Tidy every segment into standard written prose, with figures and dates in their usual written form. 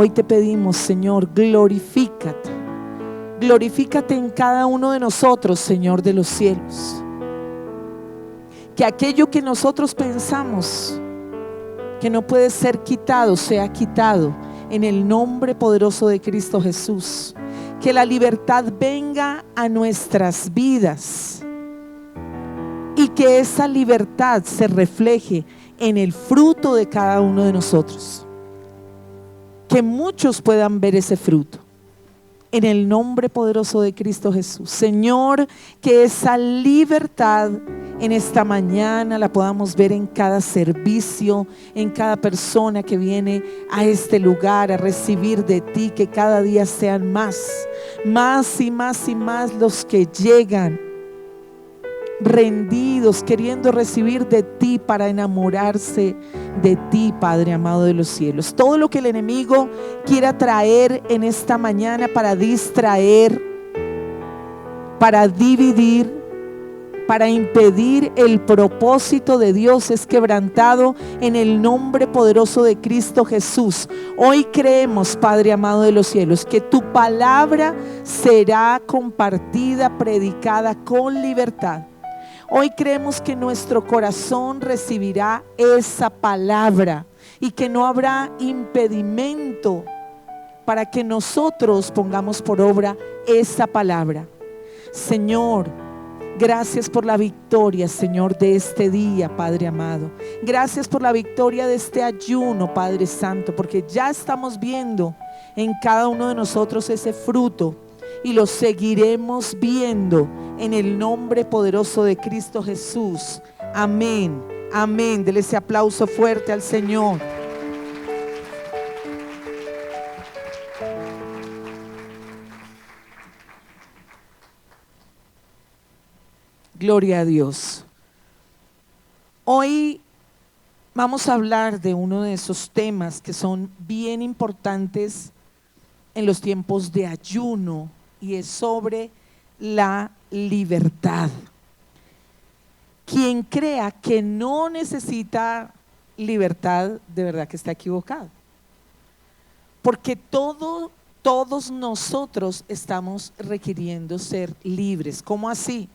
Hoy te pedimos, Señor, glorifícate. Glorifícate en cada uno de nosotros, Señor de los cielos. Que aquello que nosotros pensamos que no puede ser quitado, sea quitado en el nombre poderoso de Cristo Jesús. Que la libertad venga a nuestras vidas y que esa libertad se refleje en el fruto de cada uno de nosotros. Que muchos puedan ver ese fruto. En el nombre poderoso de Cristo Jesús. Señor, que esa libertad en esta mañana la podamos ver en cada servicio, en cada persona que viene a este lugar a recibir de ti. Que cada día sean más y más los que llegan rendidos, queriendo recibir de ti para enamorarse de ti, Padre amado de los cielos. Todo lo que el enemigo quiera traer en esta mañana para distraer, para dividir, para impedir el propósito de Dios, es quebrantado en el nombre poderoso de Cristo Jesús. Hoy creemos, Padre amado de los cielos, que tu palabra será compartida, predicada con libertad. Hoy creemos que nuestro corazón recibirá esa palabra y que no habrá impedimento para que nosotros pongamos por obra esa palabra. Señor, gracias por la victoria, Señor, de este día, Padre amado. Gracias por la victoria de este ayuno, Padre Santo, porque ya estamos viendo en cada uno de nosotros ese fruto y lo seguiremos viendo en el nombre poderoso de Cristo Jesús. Amén, amén. Dele ese aplauso fuerte al Señor. Gloria a Dios. Hoy vamos a hablar de uno de esos temas que son bien importantes en los tiempos de ayuno, y es sobre la libertad. Quien crea que no necesita libertad, de verdad que está equivocado. Porque todos nosotros estamos requiriendo ser libres. ¿Cómo así?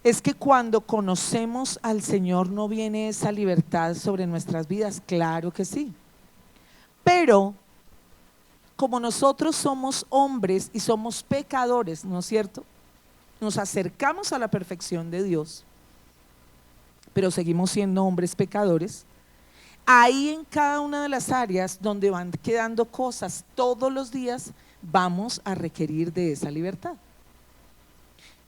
Es que cuando conocemos al Señor no viene esa libertad sobre nuestras vidas. Claro que sí. Pero como nosotros somos hombres y somos pecadores, ¿no es cierto? Nos acercamos a la perfección de Dios, pero seguimos siendo hombres pecadores. Ahí en cada una de las áreas donde van quedando cosas todos los días, vamos a requerir de esa libertad.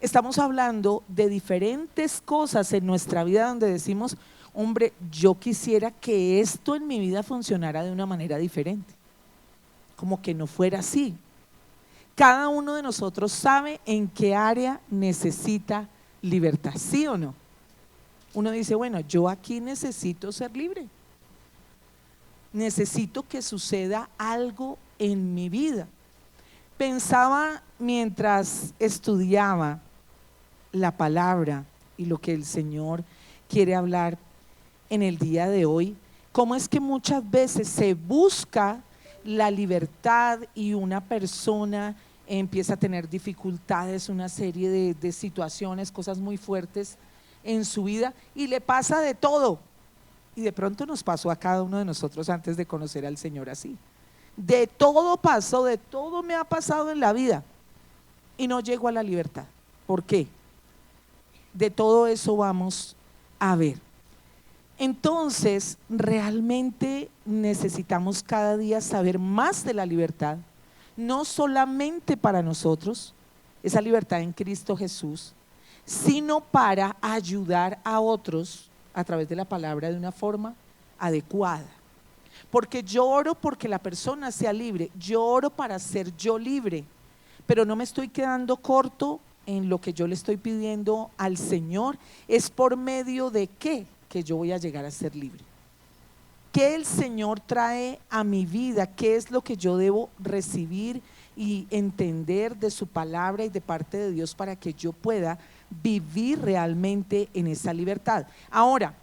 Estamos hablando de diferentes cosas en nuestra vida donde decimos, hombre, yo quisiera que esto en mi vida funcionara de una manera diferente. Como que no fuera así. Cada uno de nosotros sabe en qué área necesita libertad, ¿sí o no? Uno dice, bueno, yo aquí necesito ser libre. Necesito que suceda algo en mi vida. Pensaba mientras estudiaba la palabra y lo que el Señor quiere hablar en el día de hoy, cómo es que muchas veces se busca la libertad y una persona empieza a tener dificultades, una serie de situaciones, cosas muy fuertes en su vida y le pasa de todo. Y de pronto nos pasó a cada uno de nosotros antes de conocer al Señor así. De todo pasó, de todo me ha pasado en la vida y no llego a la libertad. ¿Por qué? De todo eso vamos a ver. Entonces, realmente necesitamos cada día saber más de la libertad, no solamente para nosotros, esa libertad en Cristo Jesús, sino para ayudar a otros a través de la palabra de una forma adecuada. Porque yo oro porque la persona sea libre, yo oro para ser yo libre, pero no me estoy quedando corto en lo que yo le estoy pidiendo al Señor. ¿Es por medio de qué que yo voy a llegar a ser libre? ¿Qué el Señor trae a mi vida? ¿Qué es lo que yo debo recibir y entender de su palabra y de parte de Dios para que yo pueda vivir realmente en esa libertad? Ahora,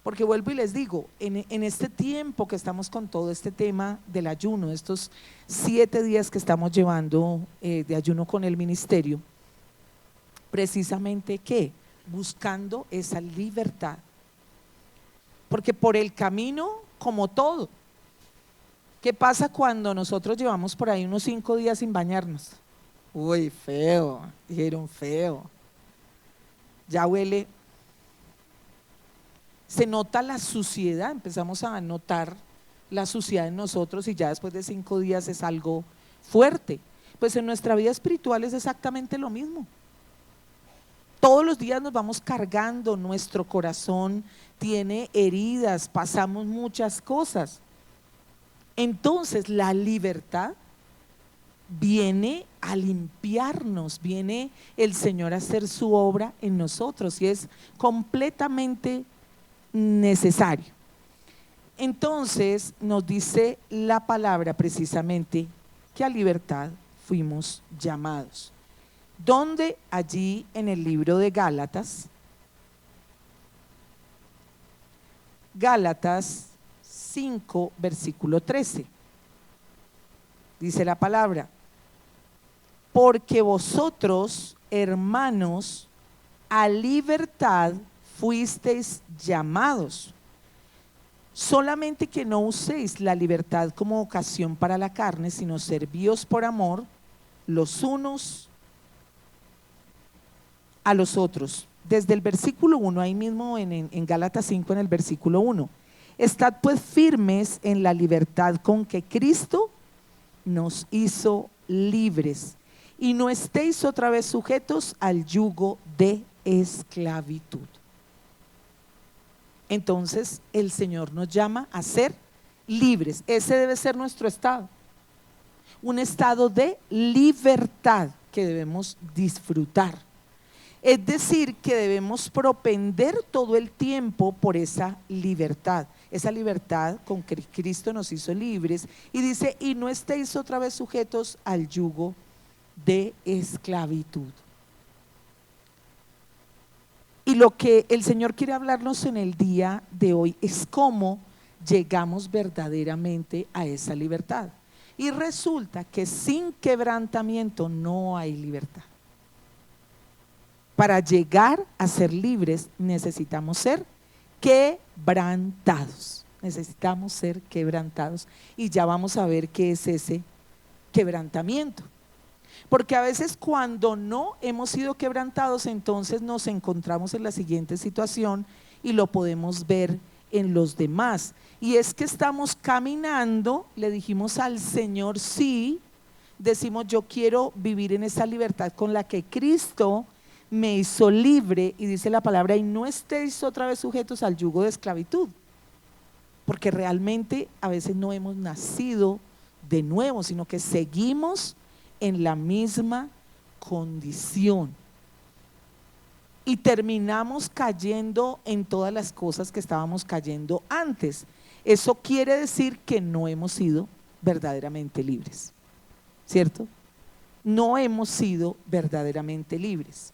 Porque vuelvo y les digo, en este tiempo que estamos con todo este tema del ayuno, estos 7 días que estamos llevando de ayuno con el ministerio, precisamente ¿qué? Buscando esa libertad. Porque por el camino, como todo, ¿qué pasa cuando nosotros llevamos por ahí unos 5 días sin bañarnos? Uy, feo, dijeron feo. Ya huele. Se nota la suciedad, empezamos a notar la suciedad en nosotros y ya después de 5 días es algo fuerte. Pues en nuestra vida espiritual es exactamente lo mismo. Todos los días nos vamos cargando, nuestro corazón tiene heridas, pasamos muchas cosas. Entonces la libertad viene a limpiarnos, viene el Señor a hacer su obra en nosotros y es completamente necesario. Entonces nos dice la palabra precisamente que a libertad fuimos llamados. Donde allí en el libro de Gálatas, Gálatas 5, versículo 13, dice la palabra: porque vosotros, hermanos, a libertad fuisteis llamados, solamente que no uséis la libertad como ocasión para la carne, sino servíos por amor los unos a los otros. Desde el versículo 1, ahí mismo en Gálatas 5, en el versículo 1, estad pues firmes en la libertad con que Cristo nos hizo libres, y no estéis otra vez sujetos al yugo de esclavitud. Entonces el Señor nos llama a ser libres. Ese debe ser nuestro estado, un estado de libertad que debemos disfrutar. Es decir, que debemos propender todo el tiempo por esa libertad con que Cristo nos hizo libres, y dice, y no estéis otra vez sujetos al yugo de esclavitud. Y lo que el Señor quiere hablarnos en el día de hoy es cómo llegamos verdaderamente a esa libertad. Y resulta que sin quebrantamiento no hay libertad. Para llegar a ser libres necesitamos ser quebrantados. Necesitamos ser quebrantados. Y ya vamos a ver qué es ese quebrantamiento. Porque a veces cuando no hemos sido quebrantados, entonces nos encontramos en la siguiente situación y lo podemos ver en los demás. Y es que estamos caminando, le dijimos al Señor sí, decimos yo quiero vivir en esa libertad con la que Cristo me hizo libre, y dice la palabra, y no estéis otra vez sujetos al yugo de esclavitud, porque realmente a veces no hemos nacido de nuevo, sino que seguimos en la misma condición y terminamos cayendo en todas las cosas que estábamos cayendo antes. Eso quiere decir que no hemos sido verdaderamente libres, ¿cierto? No hemos sido verdaderamente libres.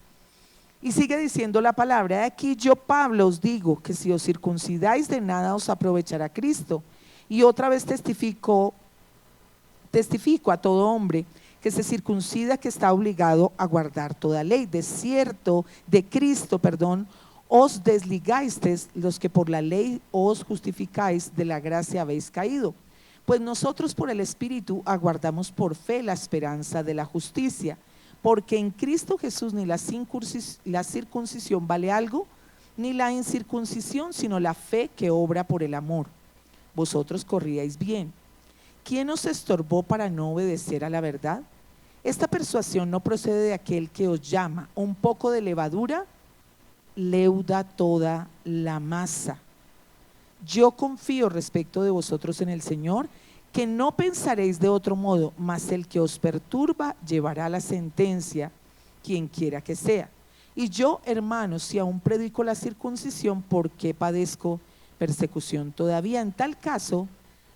Y sigue diciendo la palabra, aquí yo Pablo os digo que si os circuncidáis de nada os aprovechará Cristo. Y otra vez testifico a todo hombre que se circuncida, que está obligado a guardar toda ley. De Cristo, os desligasteis los que por la ley os justificáis, de la gracia habéis caído. Pues nosotros por el Espíritu aguardamos por fe la esperanza de la justicia. Porque en Cristo Jesús ni la circuncisión vale algo, ni la incircuncisión, sino la fe que obra por el amor. Vosotros corríais bien. ¿Quién os estorbó para no obedecer a la verdad? Esta persuasión no procede de aquel que os llama. Un poco de levadura leuda toda la masa. Yo confío respecto de vosotros en el Señor, que no pensaréis de otro modo, mas el que os perturba llevará la sentencia, quien quiera que sea. Y yo, hermanos, si aún predico la circuncisión, ¿por qué padezco persecución todavía? En tal caso,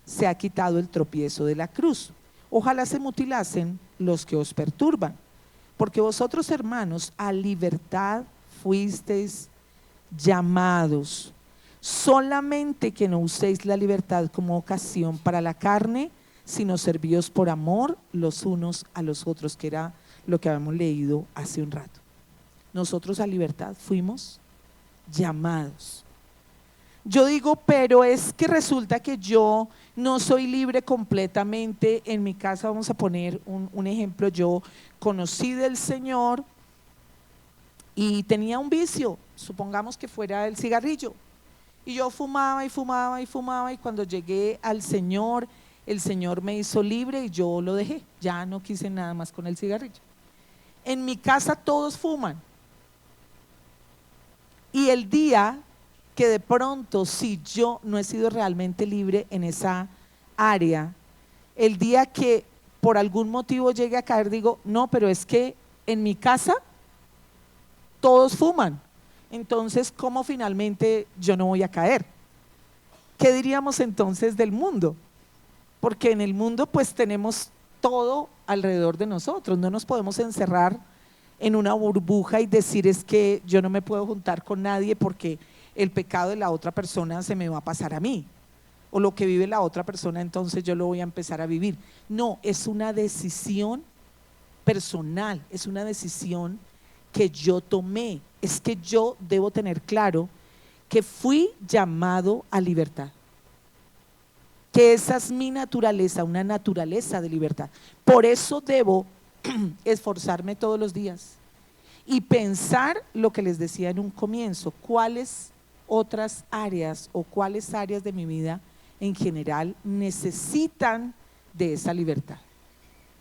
se ha quitado el tropiezo de la cruz. Ojalá se mutilasen los que os perturban, porque vosotros, hermanos, a libertad fuisteis llamados. solamente que no uséis la libertad como ocasión para la carne, sino servíos por amor los unos a los otros, que era lo que habíamos leído hace un rato. Nosotros a libertad fuimos llamados. Yo digo, pero es que resulta que yo no soy libre completamente. En mi casa, vamos a poner un ejemplo, yo conocí del Señor y tenía un vicio, supongamos que fuera el cigarrillo, y yo fumaba y fumaba y fumaba, y cuando llegué al Señor, el Señor me hizo libre y yo lo dejé, ya no quise nada más con el cigarrillo. En mi casa todos fuman, y el día que de pronto, si yo no he sido realmente libre en esa área, el día que por algún motivo llegue a caer, digo, no, pero es que en mi casa todos fuman, entonces ¿cómo finalmente yo no voy a caer? ¿Qué diríamos entonces del mundo? Porque en el mundo pues tenemos todo alrededor de nosotros, no nos podemos encerrar en una burbuja y decir es que yo no me puedo juntar con nadie porque el pecado de la otra persona se me va a pasar a mí, o lo que vive la otra persona entonces yo lo voy a empezar a vivir. No, es una decisión personal, es una decisión que yo tomé. Es que yo debo tener claro que fui llamado a libertad, que esa es mi naturaleza, una naturaleza de libertad. Por eso debo esforzarme todos los días y pensar lo que les decía en un comienzo, cuáles otras áreas o cuáles áreas de mi vida en general necesitan de esa libertad.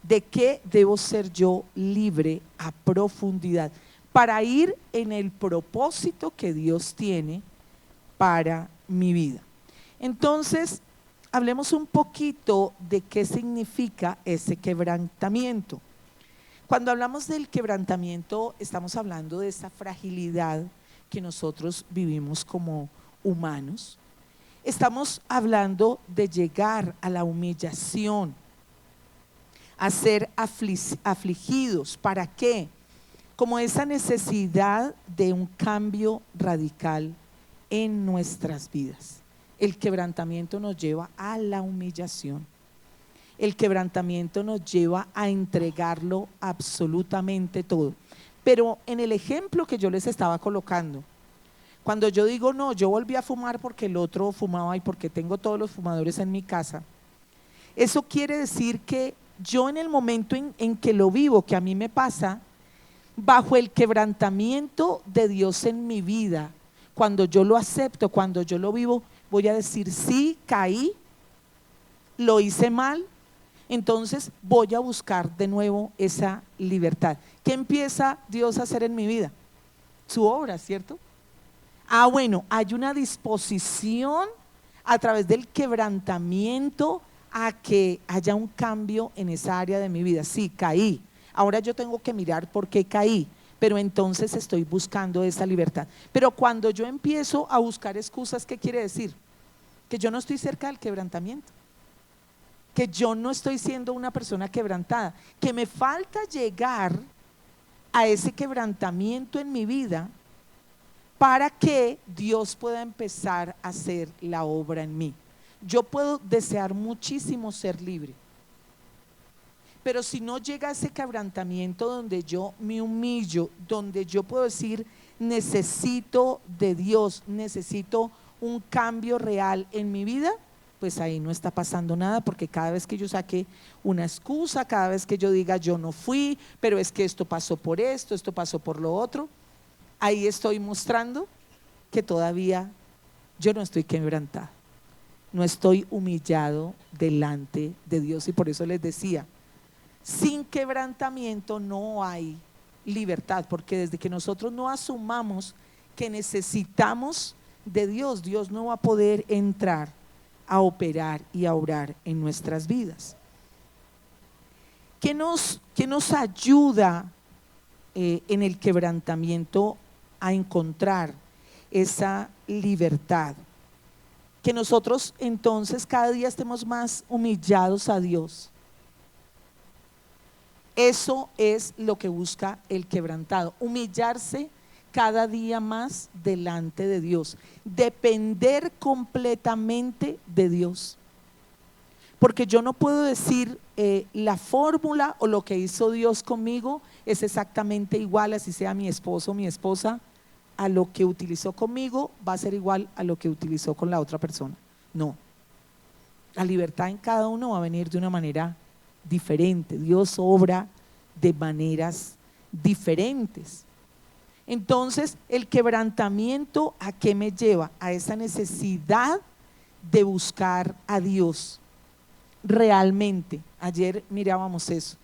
¿De qué debo ser yo libre a profundidad para ir en el propósito que Dios tiene para mi vida? Entonces, hablemos un poquito de qué significa ese quebrantamiento. Cuando hablamos del quebrantamiento, estamos hablando de esa fragilidad que nosotros vivimos como humanos. Estamos hablando de llegar a la humillación, a ser afligidos. ¿Para qué? Como esa necesidad de un cambio radical en nuestras vidas. El quebrantamiento nos lleva a la humillación. El quebrantamiento nos lleva a entregarlo absolutamente todo. Pero en el ejemplo que yo les estaba colocando, cuando yo digo no, yo volví a fumar porque el otro fumaba y porque tengo todos los fumadores en mi casa, eso quiere decir que yo en el momento en que lo vivo, que a mí me pasa, bajo el quebrantamiento de Dios en mi vida, cuando yo lo acepto, cuando yo lo vivo, voy a decir sí, caí, lo hice mal, entonces voy a buscar de nuevo esa libertad. ¿Qué empieza Dios a hacer en mi vida? Su obra, ¿cierto? Bueno, hay una disposición a través del quebrantamiento a que haya un cambio en esa área de mi vida. Sí, caí, ahora yo tengo que mirar por qué caí, pero entonces estoy buscando esa libertad. Pero cuando yo empiezo a buscar excusas, ¿qué quiere decir? Que yo no estoy cerca del quebrantamiento, que yo no estoy siendo una persona quebrantada, que me falta llegar a ese quebrantamiento en mi vida para que Dios pueda empezar a hacer la obra en mí. Yo puedo desear muchísimo ser libre, pero si no llega a ese quebrantamiento donde yo me humillo, donde yo puedo decir necesito de Dios, necesito un cambio real en mi vida, pues ahí no está pasando nada, porque cada vez que yo saque una excusa, cada vez que yo diga yo no fui, pero es que esto pasó por esto pasó por lo otro, ahí estoy mostrando que todavía yo no estoy quebrantado, no estoy humillado delante de Dios. Y por eso les decía, sin quebrantamiento no hay libertad, porque desde que nosotros no asumamos que necesitamos de Dios, Dios no va a poder entrar a operar y a obrar en nuestras vidas. ¿Qué nos ayuda en el quebrantamiento a encontrar esa libertad? Que nosotros entonces cada día estemos más humillados a Dios. Eso es lo que busca el quebrantado, humillarse cada día más delante de Dios, depender completamente de Dios. Porque yo no puedo decir la fórmula o lo que hizo Dios conmigo es exactamente igual, así sea mi esposo o mi esposa, a lo que utilizó conmigo va a ser igual a lo que utilizó con la otra persona. No, la libertad en cada uno va a venir de una manera diferente. Dios obra de maneras diferentes. Entonces, el quebrantamiento, ¿a qué me lleva? A esa necesidad de buscar a Dios realmente. Ayer mirábamos eso,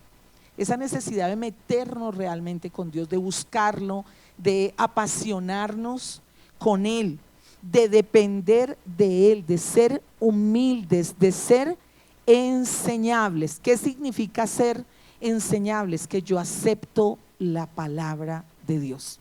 esa necesidad de meternos realmente con Dios, de buscarlo, de apasionarnos con Él, de depender de Él, de ser humildes, de ser enseñables. ¿Qué significa ser enseñables? Que yo acepto la palabra de Dios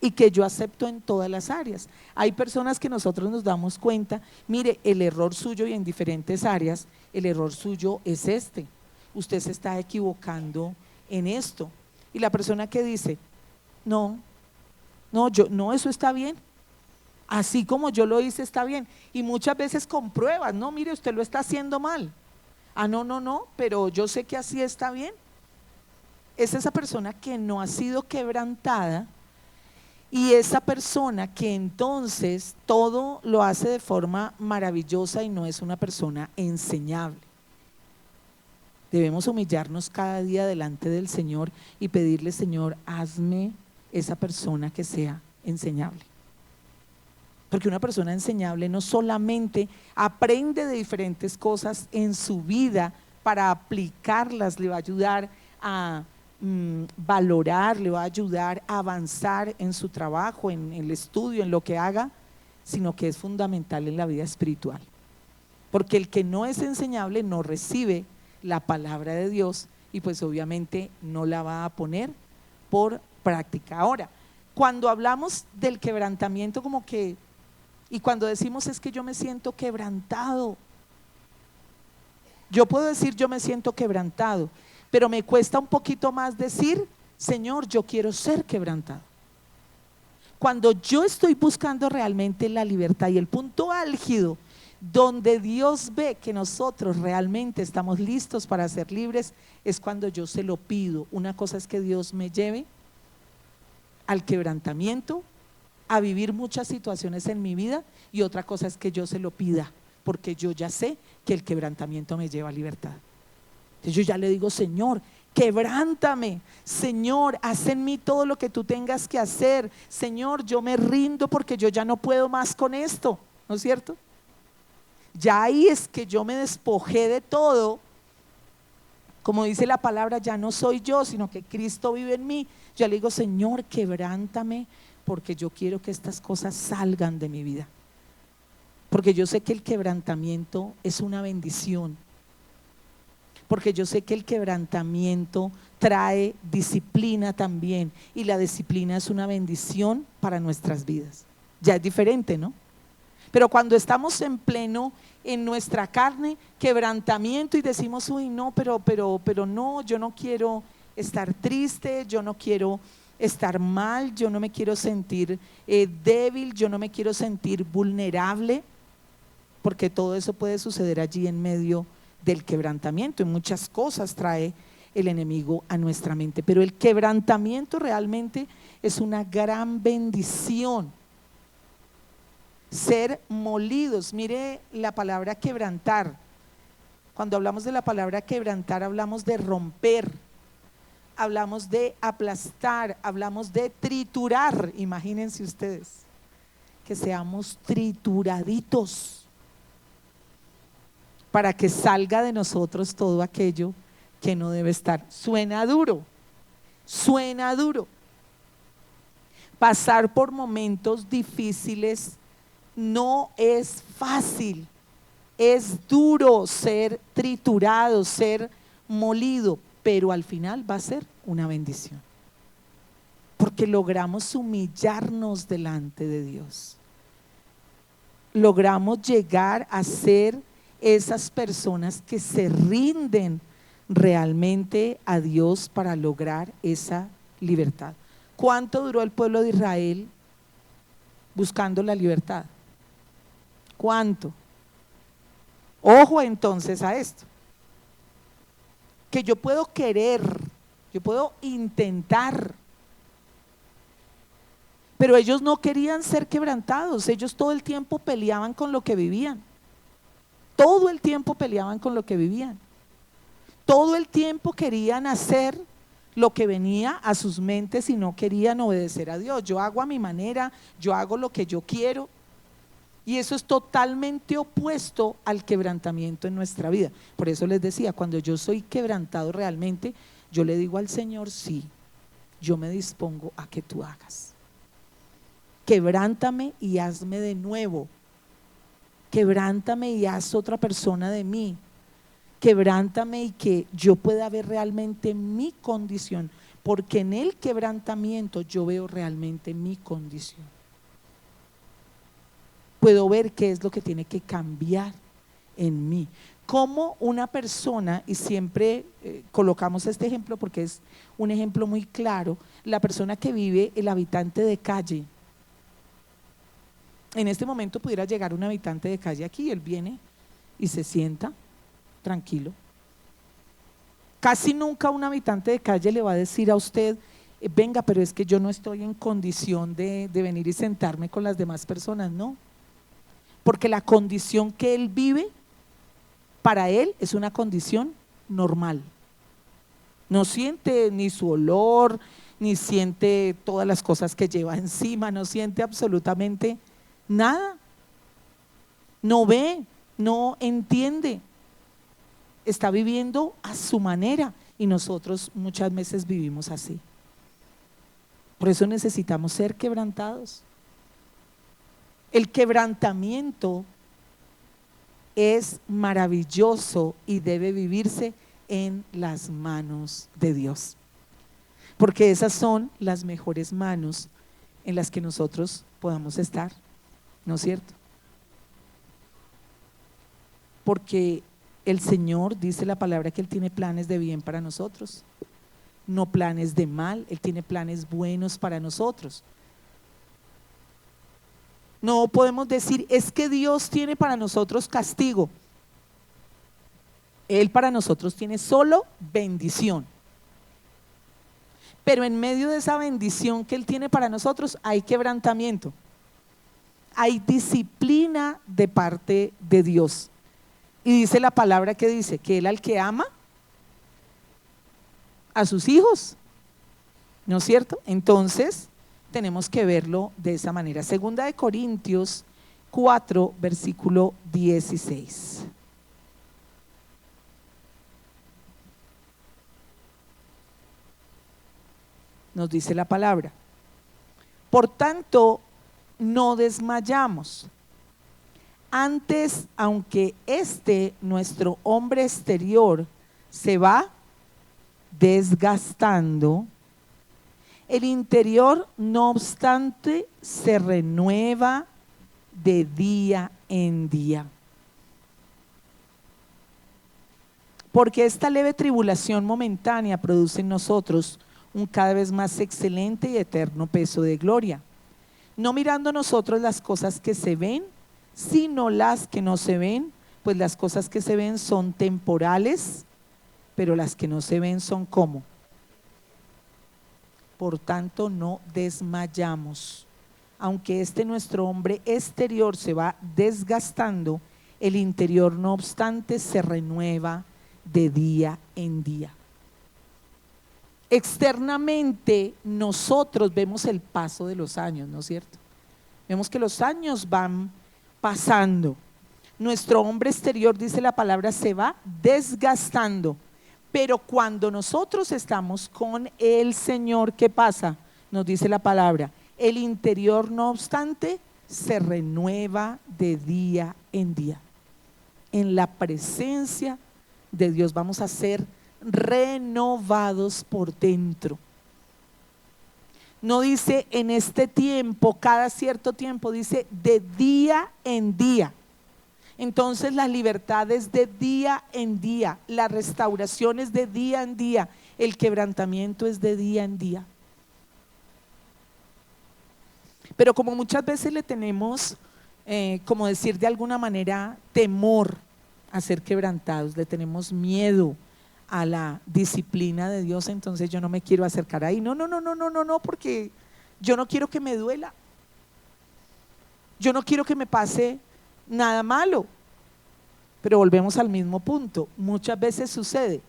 y que yo acepto en todas las áreas. Hay personas que nosotros nos damos cuenta, mire, el error suyo y en diferentes áreas, el error suyo es este, usted se está equivocando en esto. Y la persona que dice, no, eso está bien, así como yo lo hice está bien. Y muchas veces con pruebas, no, mire, usted lo está haciendo mal. Ah, no, pero yo sé que así está bien. Es esa persona que no ha sido quebrantada. Y esa persona que entonces todo lo hace de forma maravillosa y no es una persona enseñable. Debemos humillarnos cada día delante del Señor y pedirle, Señor, hazme esa persona que sea enseñable. Porque una persona enseñable no solamente aprende de diferentes cosas en su vida para aplicarlas, le va a ayudar a valorar, le va a ayudar a avanzar en su trabajo, en el estudio, en lo que haga, sino que es fundamental en la vida espiritual. Porque el que no es enseñable no recibe la palabra de Dios y pues obviamente no la va a poner por práctica. Ahora, cuando hablamos del quebrantamiento como que, y cuando decimos es que yo me siento quebrantado, yo puedo decir yo me siento quebrantado, pero me cuesta un poquito más decir, Señor, yo quiero ser quebrantado. Cuando yo estoy buscando realmente la libertad y el punto álgido donde Dios ve que nosotros realmente estamos listos para ser libres, es cuando yo se lo pido. Una cosa es que Dios me lleve al quebrantamiento, a vivir muchas situaciones en mi vida, y otra cosa es que yo se lo pida, porque yo ya sé que el quebrantamiento me lleva a libertad. Entonces yo ya le digo, Señor, quebrántame, Señor, haz en mí todo lo que tú tengas que hacer, Señor, yo me rindo porque yo ya no puedo más con esto, ¿no es cierto? Ya ahí es que yo me despojé de todo, como dice la palabra, ya no soy yo, sino que Cristo vive en mí. Yo le digo, Señor, quebrántame, porque yo quiero que estas cosas salgan de mi vida, porque yo sé que el quebrantamiento es una bendición, porque yo sé que el quebrantamiento trae disciplina también, y la disciplina es una bendición para nuestras vidas. Ya es diferente, ¿no? Pero cuando estamos en pleno en nuestra carne, quebrantamiento, y decimos, uy, no, pero no, yo no quiero estar triste, yo no quiero estar mal, yo no me quiero sentir débil, yo no me quiero sentir vulnerable, porque todo eso puede suceder allí en medio del quebrantamiento, y muchas cosas trae el enemigo a nuestra mente, pero el quebrantamiento realmente es una gran bendición. Ser molidos, mire la palabra quebrantar. Cuando hablamos de la palabra quebrantar, hablamos de romper, hablamos de aplastar, hablamos de triturar. Imagínense ustedes que seamos trituraditos para que salga de nosotros todo aquello que no debe estar. Suena duro, suena duro. Pasar por momentos difíciles no es fácil, es duro ser triturado, ser molido, pero al final va a ser una bendición, porque logramos humillarnos delante de Dios, logramos llegar a ser esas personas que se rinden realmente a Dios para lograr esa libertad. ¿Cuánto duró el pueblo de Israel buscando la libertad? ¿Cuánto? Ojo entonces a esto, que yo puedo querer, yo puedo intentar, pero ellos no querían ser quebrantados, ellos todo el tiempo peleaban con lo que vivían, todo el tiempo peleaban con lo que vivían, todo el tiempo querían hacer lo que venía a sus mentes y no querían obedecer a Dios. Yo hago a mi manera, yo hago lo que yo quiero. Y eso es totalmente opuesto al quebrantamiento en nuestra vida. Por eso les decía, cuando yo soy quebrantado realmente, yo le digo al Señor, sí, yo me dispongo a que tú hagas. Quebrántame y hazme de nuevo. Quebrántame y haz otra persona de mí. Quebrántame y que yo pueda ver realmente mi condición, porque en el quebrantamiento yo veo realmente mi condición. Puedo ver qué es lo que tiene que cambiar en mí. Como una persona, y siempre colocamos este ejemplo porque es un ejemplo muy claro, la persona que vive, el habitante de calle. En este momento pudiera llegar un habitante de calle aquí, él viene y se sienta tranquilo. Casi nunca un habitante de calle le va a decir a usted, venga, pero es que yo no estoy en condición de venir y sentarme con las demás personas, no. Porque la condición que él vive, para él es una condición normal. No siente ni su olor, ni siente todas las cosas que lleva encima, no siente absolutamente nada. No ve, no entiende. Está viviendo a su manera y nosotros muchas veces vivimos así. Por eso necesitamos ser quebrantados. El quebrantamiento es maravilloso y debe vivirse en las manos de Dios, porque esas son las mejores manos en las que nosotros podamos estar, ¿no es cierto? Porque el Señor dice la palabra que Él tiene planes de bien para nosotros, no planes de mal, Él tiene planes buenos para nosotros. No podemos decir, es que Dios tiene para nosotros castigo. Él para nosotros tiene solo bendición. Pero en medio de esa bendición que Él tiene para nosotros hay quebrantamiento. Hay disciplina de parte de Dios. Y dice la palabra que dice que Él al que ama a sus hijos, ¿no es cierto? Entonces tenemos que verlo de esa manera. Segunda de Corintios 4, versículo 16. Nos dice la palabra: por tanto, no desmayamos. Antes, aunque nuestro hombre exterior se va desgastando, el interior, no obstante, se renueva de día en día. Porque esta leve tribulación momentánea produce en nosotros un cada vez más excelente y eterno peso de gloria, no mirando nosotros las cosas que se ven, sino las que no se ven, pues las cosas que se ven son temporales, pero las que no se ven son ¿cómo? Por tanto, no desmayamos. Aunque nuestro hombre exterior se va desgastando, el interior no obstante se renueva de día en día. Externamente nosotros vemos el paso de los años, ¿no es cierto? Vemos que los años van pasando. Nuestro hombre exterior, dice la palabra, se va desgastando. Pero cuando nosotros estamos con el Señor, ¿qué pasa? Nos dice la palabra, el interior no obstante se renueva de día en día. En la presencia de Dios vamos a ser renovados por dentro. No dice en este tiempo, cada cierto tiempo, dice de día en día. Entonces la libertad es de día en día, la restauración es de día en día, el quebrantamiento es de día en día. Pero como muchas veces le tenemos, como decir de alguna manera, temor a ser quebrantados, le tenemos miedo a la disciplina de Dios, entonces yo no me quiero acercar ahí. No, no, no, no, no, no, no, porque yo no quiero que me duela. Yo no quiero que me pase nada malo. Pero volvemos al mismo punto. Muchas veces sucede.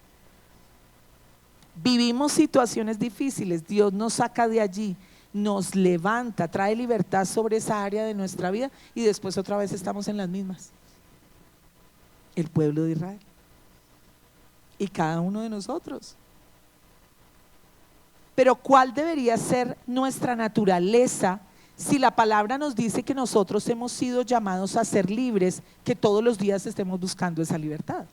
Vivimos situaciones difíciles, Dios nos saca de allí, nos levanta, trae libertad sobre esa área de nuestra vida y después otra vez estamos en las mismas. El pueblo de Israel y cada uno de nosotros. Pero ¿cuál debería ser nuestra naturaleza si la palabra nos dice que nosotros hemos sido llamados a ser libres, que todos los días estemos buscando esa libertad?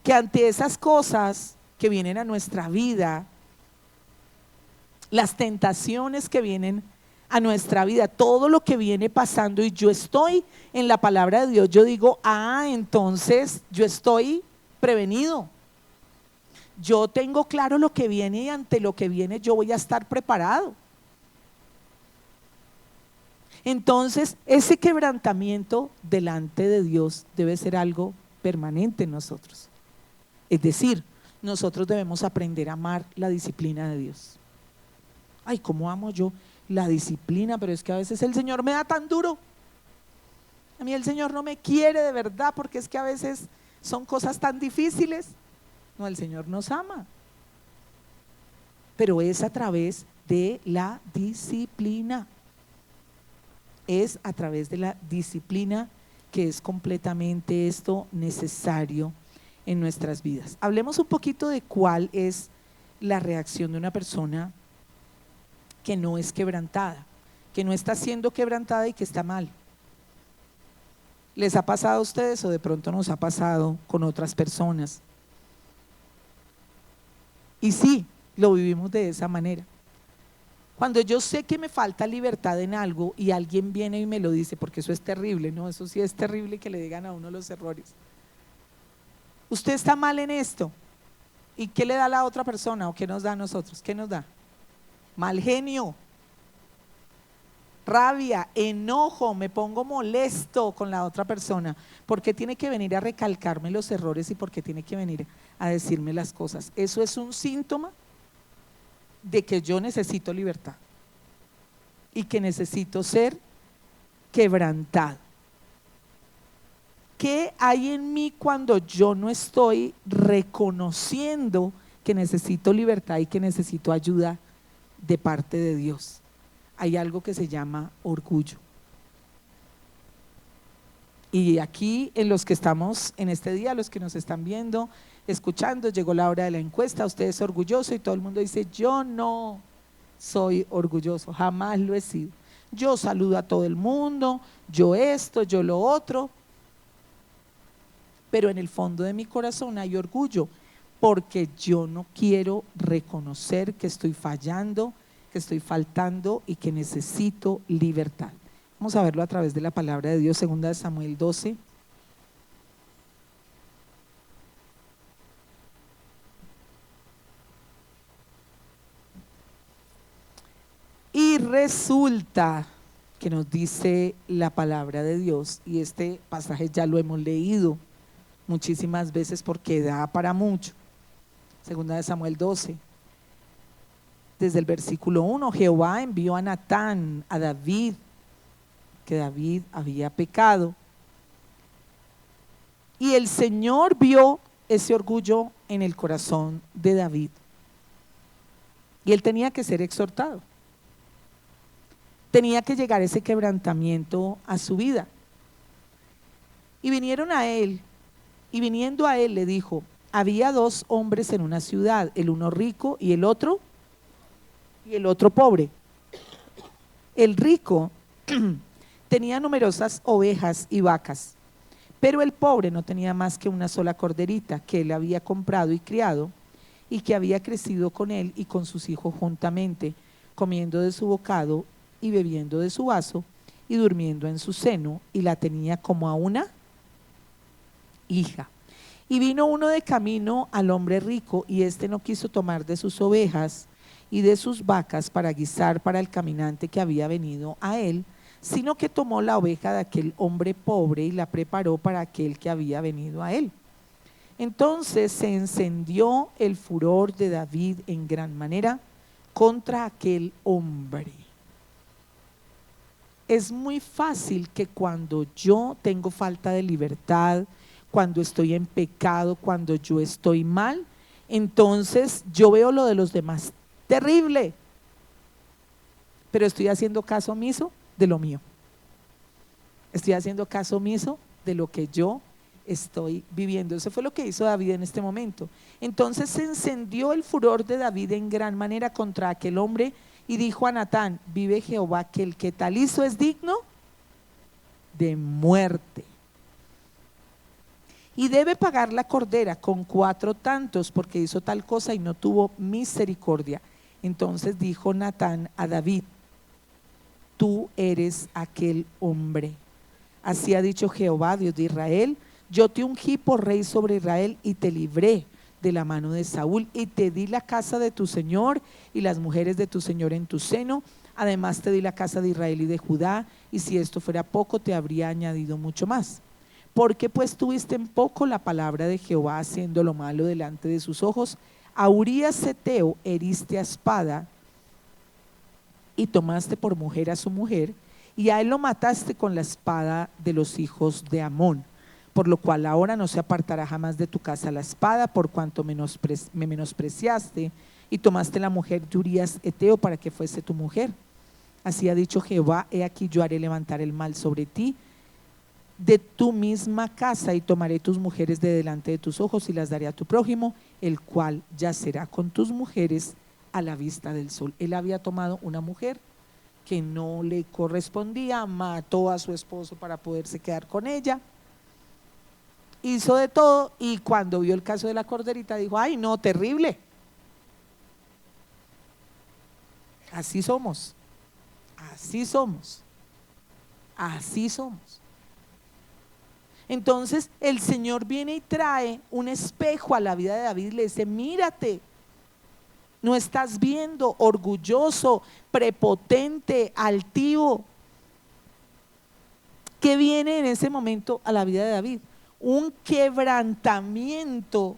Que ante esas cosas que vienen a nuestra vida, las tentaciones que vienen a nuestra vida, todo lo que viene pasando y yo estoy en la palabra de Dios, yo digo, entonces yo estoy prevenido. Yo tengo claro lo que viene y ante lo que viene yo voy a estar preparado. Entonces, ese quebrantamiento delante de Dios debe ser algo permanente en nosotros. Es decir, nosotros debemos aprender a amar la disciplina de Dios. Ay, ¿cómo amo yo la disciplina? Pero es que a veces el Señor me da tan duro. A mí el Señor no me quiere de verdad porque es que a veces son cosas tan difíciles. No, el Señor nos ama. Pero es a través de la disciplina. Es a través de la disciplina que es completamente esto necesario en nuestras vidas. Hablemos un poquito de cuál es la reacción de una persona que no es quebrantada, que no está siendo quebrantada y que está mal. ¿Les ha pasado a ustedes o de pronto nos ha pasado con otras personas? Y sí, lo vivimos de esa manera. Cuando yo sé que me falta libertad en algo y alguien viene y me lo dice, porque eso es terrible, ¿no? Eso sí es terrible que le digan a uno los errores. Usted está mal en esto. ¿Y qué le da a la otra persona o qué nos da a nosotros? ¿Qué nos da? Mal genio, rabia, enojo, me pongo molesto con la otra persona. ¿Por qué tiene que venir a recalcarme los errores y por qué tiene que venir a decirme las cosas? Eso es un síntoma de que yo necesito libertad y que necesito ser quebrantado. ¿Qué hay en mí cuando yo no estoy reconociendo que necesito libertad y que necesito ayuda de parte de Dios? Hay algo que se llama orgullo. Y aquí en los que estamos en este día, los que nos están viendo, escuchando, llegó la hora de la encuesta. Usted es orgulloso y todo el mundo dice, yo no soy orgulloso, jamás lo he sido. Yo saludo a todo el mundo, yo esto, yo lo otro. Pero en el fondo de mi corazón hay orgullo, porque yo no quiero reconocer que estoy fallando, que estoy faltando y que necesito libertad. Vamos a verlo a través de la palabra de Dios, 2 Samuel 12. Y resulta que nos dice la palabra de Dios, y este pasaje ya lo hemos leído muchísimas veces porque da para mucho. 2 Samuel 12, desde el versículo 1, Jehová envió a Natán a David, que David había pecado, y el Señor vio ese orgullo en el corazón de David, y él tenía que ser exhortado, tenía que llegar ese quebrantamiento a su vida. Y vinieron a él, y viniendo a él le dijo, había 2 hombres en una ciudad, el uno rico y el otro pobre. El rico tenía numerosas ovejas y vacas, pero el pobre no tenía más que una sola corderita que él había comprado y criado, y que había crecido con él y con sus hijos juntamente, comiendo de su bocado y bebiendo de su vaso y durmiendo en su seno, y la tenía como a una hija. Y vino uno de camino al hombre rico, y éste no quiso tomar de sus ovejas y de sus vacas para guisar para el caminante que había venido a él, sino que tomó la oveja de aquel hombre pobre y la preparó para aquel que había venido a él. Entonces se encendió el furor de David en gran manera contra aquel hombre. Es muy fácil que cuando yo tengo falta de libertad, cuando estoy en pecado, cuando yo estoy mal, entonces yo veo lo de los demás terrible, pero estoy haciendo caso omiso de lo mío. Estoy haciendo caso omiso de lo que yo estoy viviendo. Eso fue lo que hizo David en este momento. Entonces se encendió el furor de David en gran manera contra aquel hombre y dijo a Natán: vive Jehová que el que tal hizo es digno de muerte y debe pagar la cordera con 4 tantos porque hizo tal cosa y no tuvo misericordia. Entonces dijo Natán a David: tú eres aquel hombre. Así ha dicho Jehová, Dios de Israel: yo te ungí por rey sobre Israel y te libré de la mano de Saúl y te di la casa de tu señor y las mujeres de tu señor en tu seno. Además te di la casa de Israel y de Judá, y si esto fuera poco te habría añadido mucho más. Porque pues tuviste en poco la palabra de Jehová haciendo lo malo delante de sus ojos. A Urías Heteo heriste a espada y tomaste por mujer a su mujer, y a él lo mataste con la espada de los hijos de Amón, por lo cual ahora no se apartará jamás de tu casa la espada, por cuanto me menospreciaste y tomaste la mujer de Urías Heteo para que fuese tu mujer. Así ha dicho Jehová: he aquí yo haré levantar el mal sobre ti de tu misma casa, y tomaré tus mujeres de delante de tus ojos y las daré a tu prójimo, el cual yacerá con tus mujeres a la vista del sol. Él había tomado una mujer que no le correspondía, mató a su esposo para poderse quedar con ella, hizo de todo, y cuando vio el caso de la corderita dijo: ay no, terrible. Así somos, así somos, así somos. Entonces el Señor viene y trae un espejo a la vida de David y le dice: mírate, no estás viendo, orgulloso, prepotente, altivo. ¿Qué viene en ese momento a la vida de David? Un quebrantamiento,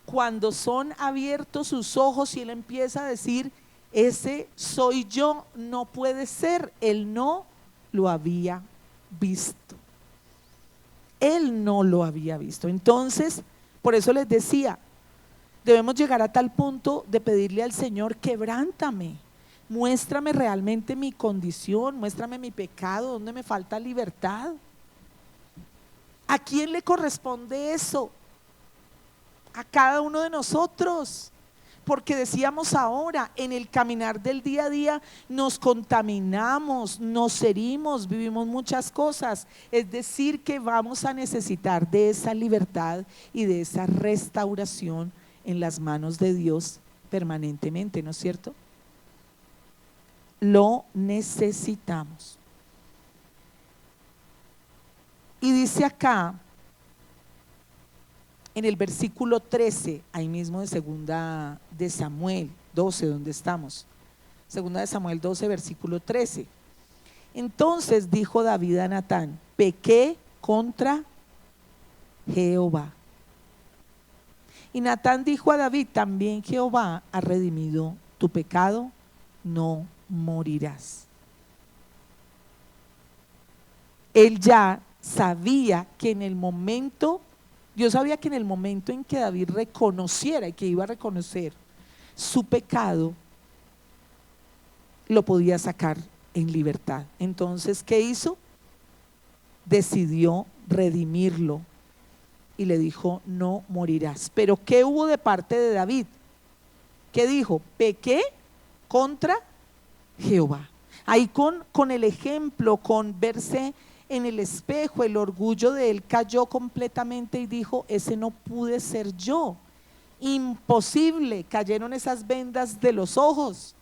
cuando son abiertos sus ojos y él empieza a decir: ese soy yo, no puede ser. Él no lo había visto. Él no lo había visto. Entonces, por eso les decía, debemos llegar a tal punto de pedirle al Señor: quebrántame, muéstrame realmente mi condición, muéstrame mi pecado, donde me falta libertad. ¿A quién le corresponde eso? A cada uno de nosotros. Porque decíamos ahora, en el caminar del día a día nos contaminamos, nos herimos, vivimos muchas cosas. Es decir, que vamos a necesitar de esa libertad y de esa restauración en las manos de Dios permanentemente, ¿no es cierto? Lo necesitamos. Y dice acá, en el versículo 13, ahí mismo de segunda de Samuel 12, donde estamos, segunda de Samuel 12, versículo 13. Entonces dijo David a Natán: pequé contra Jehová. Y Natán dijo a David: también Jehová ha redimido tu pecado, no morirás. Él ya sabía que en el momento, Dios sabía que en el momento en que David reconociera y que iba a reconocer su pecado, lo podía sacar en libertad. Entonces, ¿qué hizo? Decidió redimirlo y le dijo: no morirás. Pero ¿qué hubo de parte de David? ¿Qué dijo? Pequé contra Jehová. Ahí con el ejemplo, con verse en el espejo, el orgullo de él cayó completamente y dijo: ese no pude ser yo, imposible. Cayeron esas vendas de los ojos.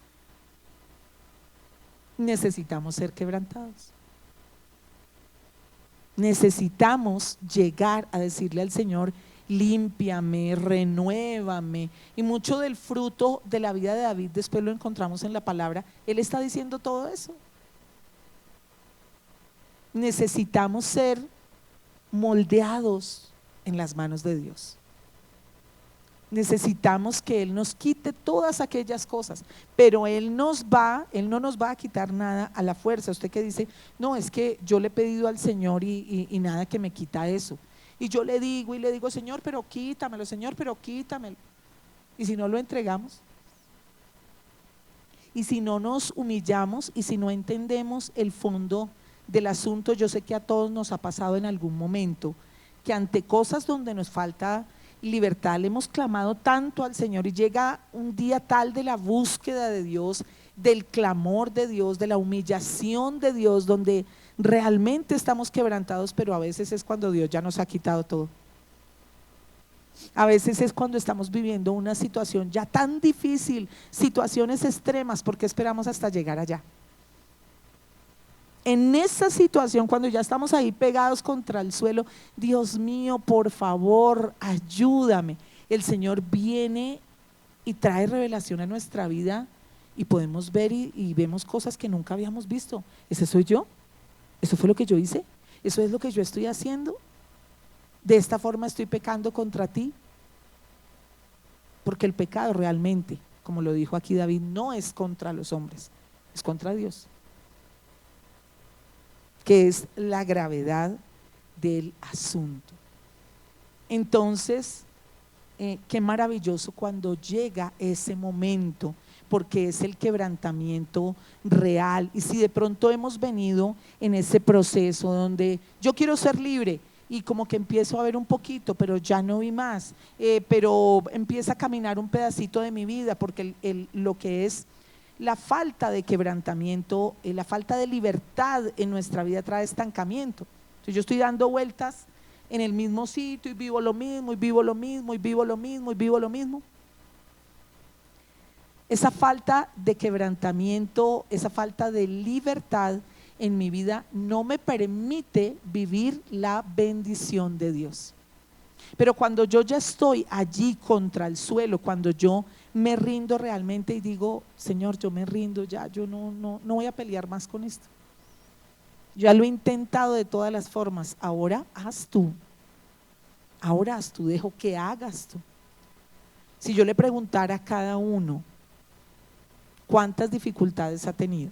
Necesitamos ser quebrantados. Necesitamos llegar a decirle al Señor: límpiame, renuévame. Y mucho del fruto de la vida de David después lo encontramos en la palabra. Él está diciendo todo eso. Necesitamos ser moldeados en las manos de Dios. Necesitamos que Él nos quite todas aquellas cosas, pero Él no nos va a quitar nada a la fuerza. Usted que dice, no, es que yo le he pedido al Señor y nada que me quita eso. Y yo le digo Señor, pero quítamelo, Señor, pero quítamelo. Y si no lo entregamos, y si no nos humillamos, y si no entendemos el fondo del asunto, yo sé que a todos nos ha pasado en algún momento, que ante cosas donde nos falta libertad le hemos clamado tanto al Señor y llega un día tal de la búsqueda de Dios, del clamor de Dios, de la humillación de Dios, donde realmente estamos quebrantados, pero a veces es cuando Dios ya nos ha quitado todo. A veces es cuando estamos viviendo una situación ya tan difícil, situaciones extremas, porque esperamos hasta llegar allá. En esa situación, cuando ya estamos ahí pegados contra el suelo, Dios mío, por favor, ayúdame. El Señor viene y trae revelación a nuestra vida y podemos ver y vemos cosas que nunca habíamos visto. ¿Ese soy yo? ¿Eso fue lo que yo hice? ¿Eso es lo que yo estoy haciendo? ¿De esta forma estoy pecando contra ti? Porque el pecado realmente, como lo dijo aquí David, no es contra los hombres, es contra Dios, que es la gravedad del asunto. Entonces, qué maravilloso cuando llega ese momento, porque es el quebrantamiento real. Y si de pronto hemos venido en ese proceso donde yo quiero ser libre y como que empiezo a ver un poquito, pero ya no vi más, pero empieza a caminar un pedacito de mi vida, porque lo que es la falta de quebrantamiento, la falta de libertad en nuestra vida trae estancamiento. Entonces yo estoy dando vueltas en el mismo sitio y vivo lo mismo, y vivo lo mismo, y vivo lo mismo, y vivo lo mismo. Esa falta de quebrantamiento, esa falta de libertad en mi vida no me permite vivir la bendición de Dios. Pero cuando yo ya estoy allí contra el suelo, cuando yo me rindo realmente y digo, Señor, yo me rindo ya, yo no voy a pelear más con esto. Ya lo he intentado de todas las formas, ahora haz tú, dejo que hagas tú. Si yo le preguntara a cada uno, ¿cuántas dificultades ha tenido?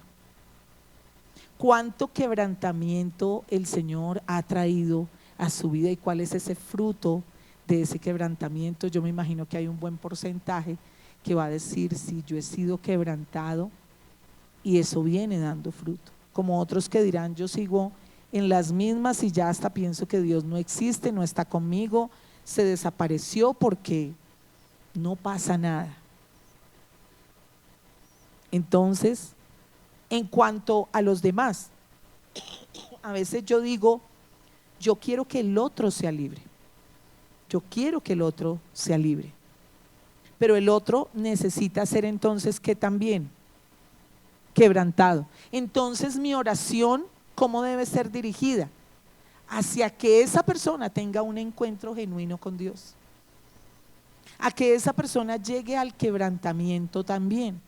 ¿Cuánto quebrantamiento el Señor ha traído a su vida y cuál es ese fruto de ese quebrantamiento? Yo me imagino que hay un buen porcentaje que va a decir, sí, yo he sido quebrantado y eso viene dando fruto. Como otros que dirán, yo sigo en las mismas y ya hasta pienso que Dios no existe, no está conmigo, se desapareció porque no pasa nada. Entonces, en cuanto a los demás, a veces yo digo, yo quiero que el otro sea libre. Yo quiero que el otro sea libre. Pero el otro necesita ser entonces que también quebrantado. Entonces mi oración, ¿cómo debe ser dirigida? Hacia que esa persona tenga un encuentro genuino con Dios. A que esa persona llegue al quebrantamiento también.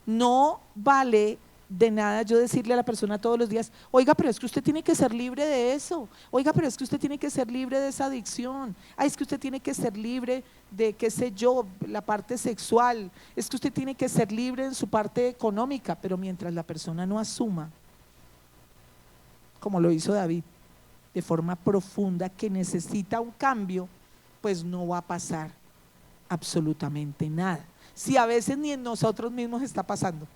No vale de nada yo decirle a la persona todos los días, oiga, pero es que usted tiene que ser libre de eso, oiga, pero es que usted tiene que ser libre de esa adicción, ay, es que usted tiene que ser libre de, qué sé yo, la parte sexual, es que usted tiene que ser libre en su parte económica, pero mientras la persona no asuma, como lo hizo David, de forma profunda, que necesita un cambio, pues no va a pasar absolutamente nada. Si a veces ni en nosotros mismos está pasando.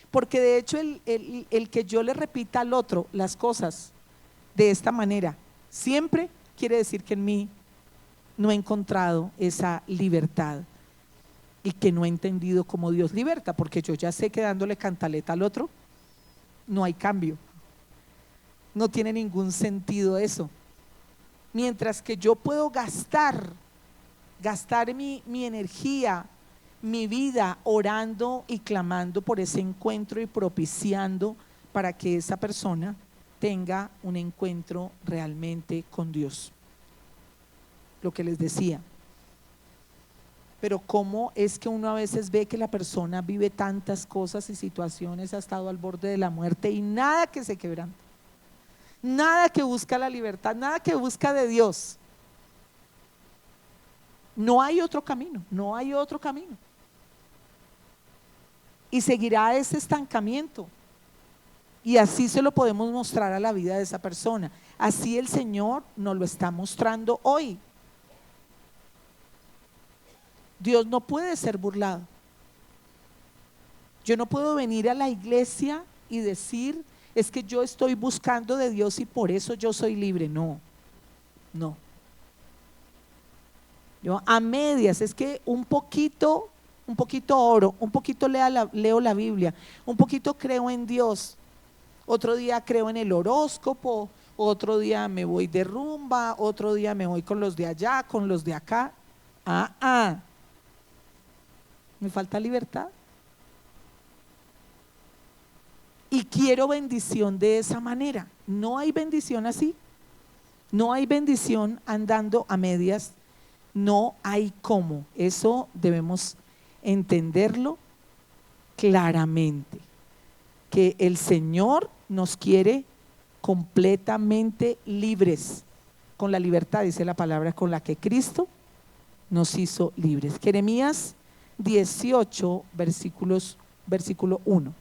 Porque de hecho el que yo le repita al otro las cosas de esta manera siempre quiere decir que en mí no he encontrado esa libertad y que no he entendido cómo Dios liberta, porque yo ya sé que dándole cantaleta al otro no hay cambio, no tiene ningún sentido eso. Mientras que yo puedo gastar mi energía, mi vida orando y clamando por ese encuentro y propiciando para que esa persona tenga un encuentro realmente con Dios. Lo que les decía. Pero cómo es que uno a veces ve que la persona vive tantas cosas y situaciones, ha estado al borde de la muerte y nada que se quebranta, nada que busca la libertad, nada que busca de Dios. No hay otro camino, no hay otro camino. Y seguirá ese estancamiento. Y así se lo podemos mostrar a la vida de esa persona. Así el Señor nos lo está mostrando hoy. Dios no puede ser burlado. Yo no puedo venir a la iglesia y decir, es que yo estoy buscando de Dios y por eso yo soy libre. No, no. Yo a medias, es que un poquito oro, un poquito leo la Biblia, un poquito creo en Dios, otro día creo en el horóscopo, otro día me voy de rumba, otro día me voy con los de allá, con los de acá. Me falta libertad. Y quiero bendición de esa manera. No hay bendición así. No hay bendición andando a medias. No hay cómo. Eso debemos entenderlo claramente. Que el Señor nos quiere completamente libres. Con la libertad, dice la palabra, con la que Cristo nos hizo libres. Jeremías 18, versículo 1.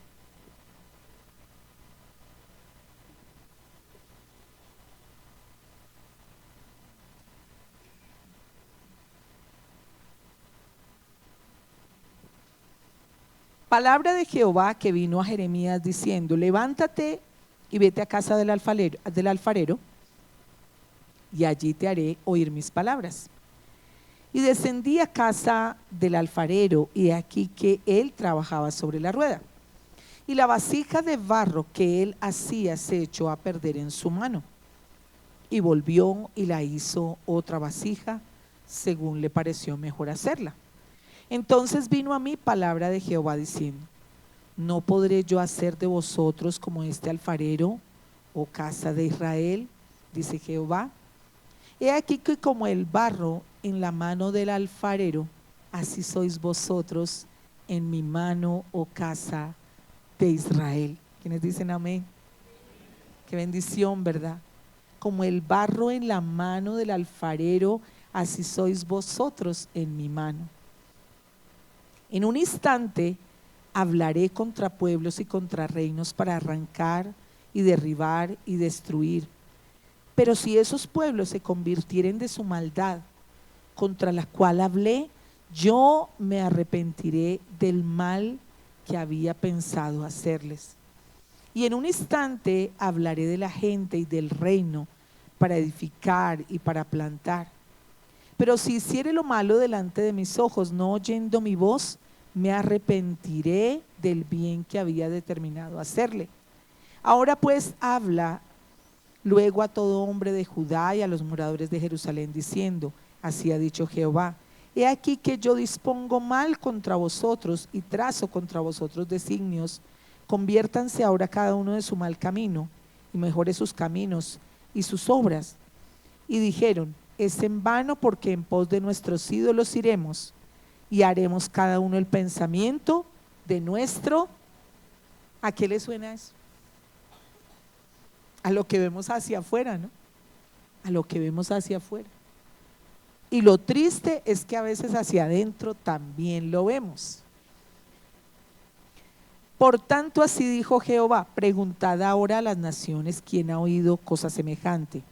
Palabra de Jehová que vino a Jeremías diciendo: levántate y vete a casa del alfarero, y allí te haré oír mis palabras. Y descendí a casa del alfarero, y aquí que él trabajaba sobre la rueda. Y la vasija de barro que él hacía se echó a perder en su mano. Y volvió y la hizo otra vasija, según le pareció mejor hacerla. Entonces vino a mí palabra de Jehová diciendo: ¿no podré yo hacer de vosotros como este alfarero, oh casa de Israel? Dice Jehová. He aquí que como el barro en la mano del alfarero, así sois vosotros en mi mano, oh casa de Israel. ¿Quiénes dicen amén? Qué bendición, ¿verdad? Como el barro en la mano del alfarero, así sois vosotros en mi mano. En un instante hablaré contra pueblos y contra reinos para arrancar y derribar y destruir. Pero si esos pueblos se convirtieren de su maldad contra la cual hablé, yo me arrepentiré del mal que había pensado hacerles. Y en un instante hablaré de la gente y del reino para edificar y para plantar. Pero si hiciere lo malo delante de mis ojos, no oyendo mi voz, me arrepentiré del bien que había determinado hacerle. Ahora pues habla luego a todo hombre de Judá y a los moradores de Jerusalén, diciendo: así ha dicho Jehová, he aquí que yo dispongo mal contra vosotros y trazo contra vosotros designios. Conviértanse ahora cada uno de su mal camino y mejore sus caminos y sus obras. Y dijeron: es en vano, porque en pos de nuestros ídolos iremos y haremos cada uno el pensamiento de nuestro. ¿A qué le suena eso? A lo que vemos hacia afuera, ¿no? A lo que vemos hacia afuera. Y lo triste es que a veces hacia adentro también lo vemos. Por tanto, así dijo Jehová: preguntad ahora a las naciones quién ha oído cosa semejante.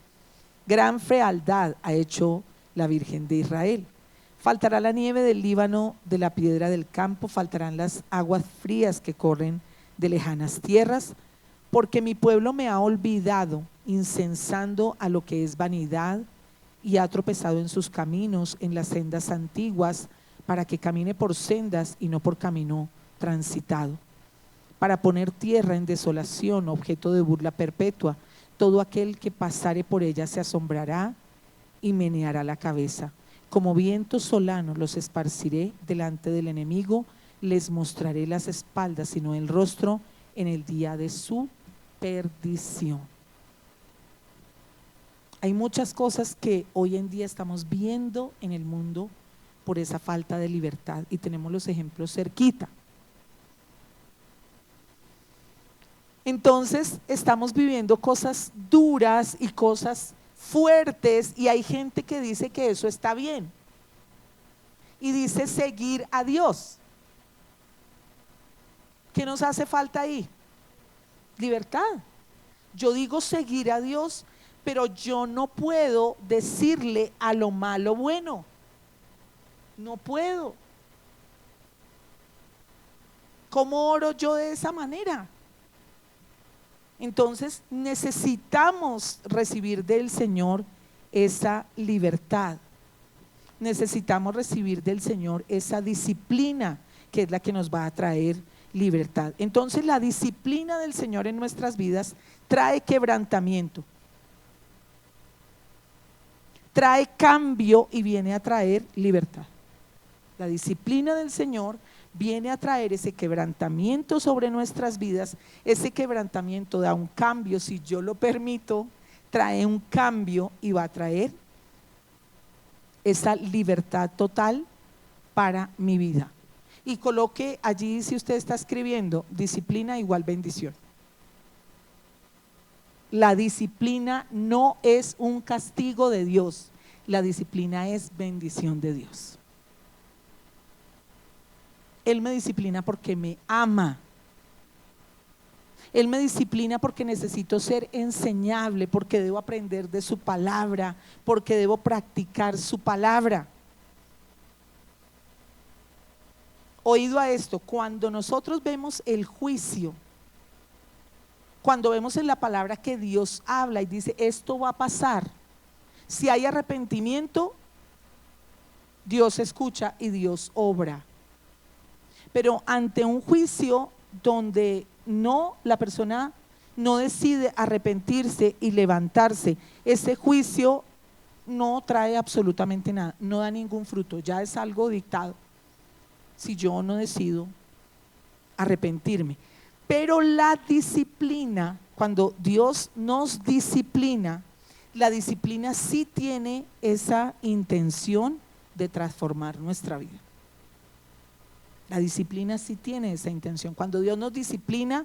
Gran fealdad ha hecho la Virgen de Israel. Faltará la nieve del Líbano, de la piedra del campo, faltarán las aguas frías que corren de lejanas tierras, porque mi pueblo me ha olvidado, incensando a lo que es vanidad, y ha tropezado en sus caminos, en las sendas antiguas, para que camine por sendas y no por camino transitado, para poner tierra en desolación, objeto de burla perpetua. Todo aquel que pasare por ella se asombrará y meneará la cabeza. Como viento solano los esparciré delante del enemigo, les mostraré las espaldas y no el rostro en el día de su perdición. Hay muchas cosas que hoy en día estamos viendo en el mundo por esa falta de libertad y tenemos los ejemplos cerquita. Entonces estamos viviendo cosas duras y cosas fuertes y hay gente que dice que eso está bien y dice seguir a Dios. ¿Qué nos hace falta ahí? Libertad. Yo digo seguir a Dios, pero yo no puedo decirle a lo malo bueno. No puedo. ¿Cómo oro yo de esa manera? Entonces necesitamos recibir del Señor esa libertad. Necesitamos recibir del Señor esa disciplina que es la que nos va a traer libertad. Entonces la disciplina del Señor en nuestras vidas trae quebrantamiento, trae cambio y viene a traer libertad. La disciplina del Señor viene a traer ese quebrantamiento sobre nuestras vidas. Ese quebrantamiento da un cambio, si yo lo permito, trae un cambio y va a traer esa libertad total para mi vida. Y coloque allí, si usted está escribiendo, disciplina igual bendición. La disciplina no es un castigo de Dios, la disciplina es bendición de Dios. Él me disciplina porque me ama. Él me disciplina porque necesito ser enseñable, porque debo aprender de su palabra, porque debo practicar su palabra. Oído a esto, cuando nosotros vemos el juicio, cuando vemos en la palabra que Dios habla y dice esto va a pasar, si hay arrepentimiento, Dios escucha y Dios obra. Pero ante un juicio donde la persona no decide arrepentirse y levantarse, ese juicio no trae absolutamente nada, no da ningún fruto, ya es algo dictado. Si yo no decido arrepentirme. Pero la disciplina, cuando Dios nos disciplina, la disciplina sí tiene esa intención de transformar nuestra vida. La disciplina sí tiene esa intención. Cuando Dios nos disciplina,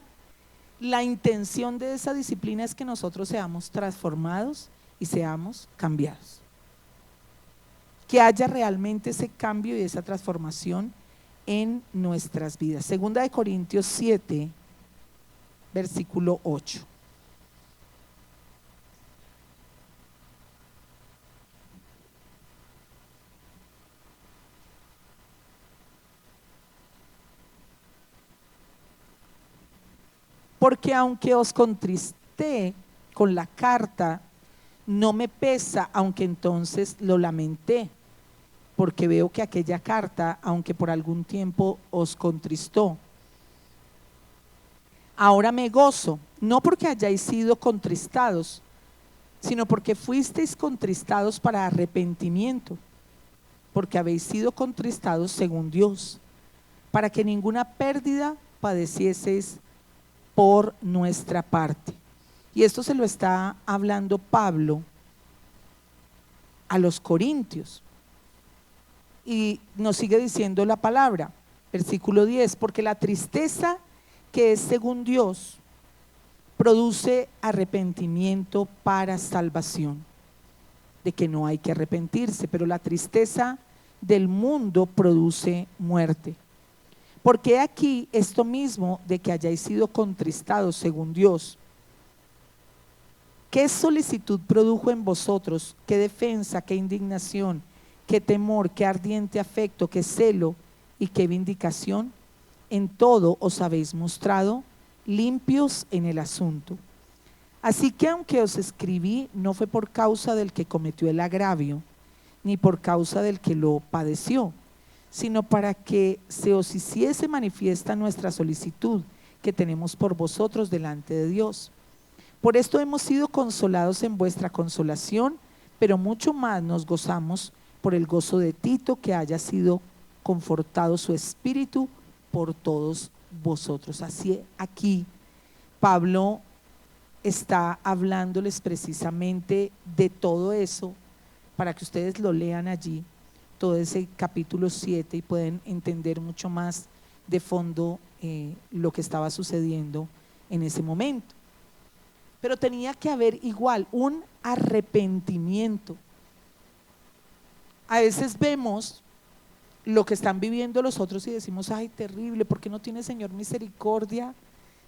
la intención de esa disciplina es que nosotros seamos transformados y seamos cambiados. Que haya realmente ese cambio y esa transformación en nuestras vidas. Segunda de Corintios 7, versículo 8. Porque aunque os contristé con la carta, no me pesa, aunque entonces lo lamenté, porque veo que aquella carta, aunque por algún tiempo os contristó, ahora me gozo, no porque hayáis sido contristados, sino porque fuisteis contristados para arrepentimiento, porque habéis sido contristados según Dios, para que ninguna pérdida padecieseis por nuestra parte. Y esto se lo está hablando Pablo a los corintios. Y nos sigue diciendo la palabra, versículo 10, porque la tristeza que es según Dios produce arrepentimiento para salvación, de que no hay que arrepentirse, pero la tristeza del mundo produce muerte. Porque aquí esto mismo de que hayáis sido contristados según Dios, ¿qué solicitud produjo en vosotros? ¿Qué defensa, qué indignación, qué temor, qué ardiente afecto, qué celo y qué vindicación? En todo os habéis mostrado limpios en el asunto. Así que aunque os escribí, no fue por causa del que cometió el agravio, ni por causa del que lo padeció, sino para que se os hiciese manifiesta nuestra solicitud que tenemos por vosotros delante de Dios. Por esto hemos sido consolados en vuestra consolación, pero mucho más nos gozamos por el gozo de Tito, que haya sido confortado su espíritu por todos vosotros. Así aquí Pablo está hablándoles precisamente de todo eso, para que ustedes lo lean allí, todo ese capítulo 7, y pueden entender mucho más de fondo lo que estaba sucediendo en ese momento. Pero tenía que haber igual un arrepentimiento. A veces vemos lo que están viviendo los otros y decimos, ay, terrible, ¿por qué no tiene Señor misericordia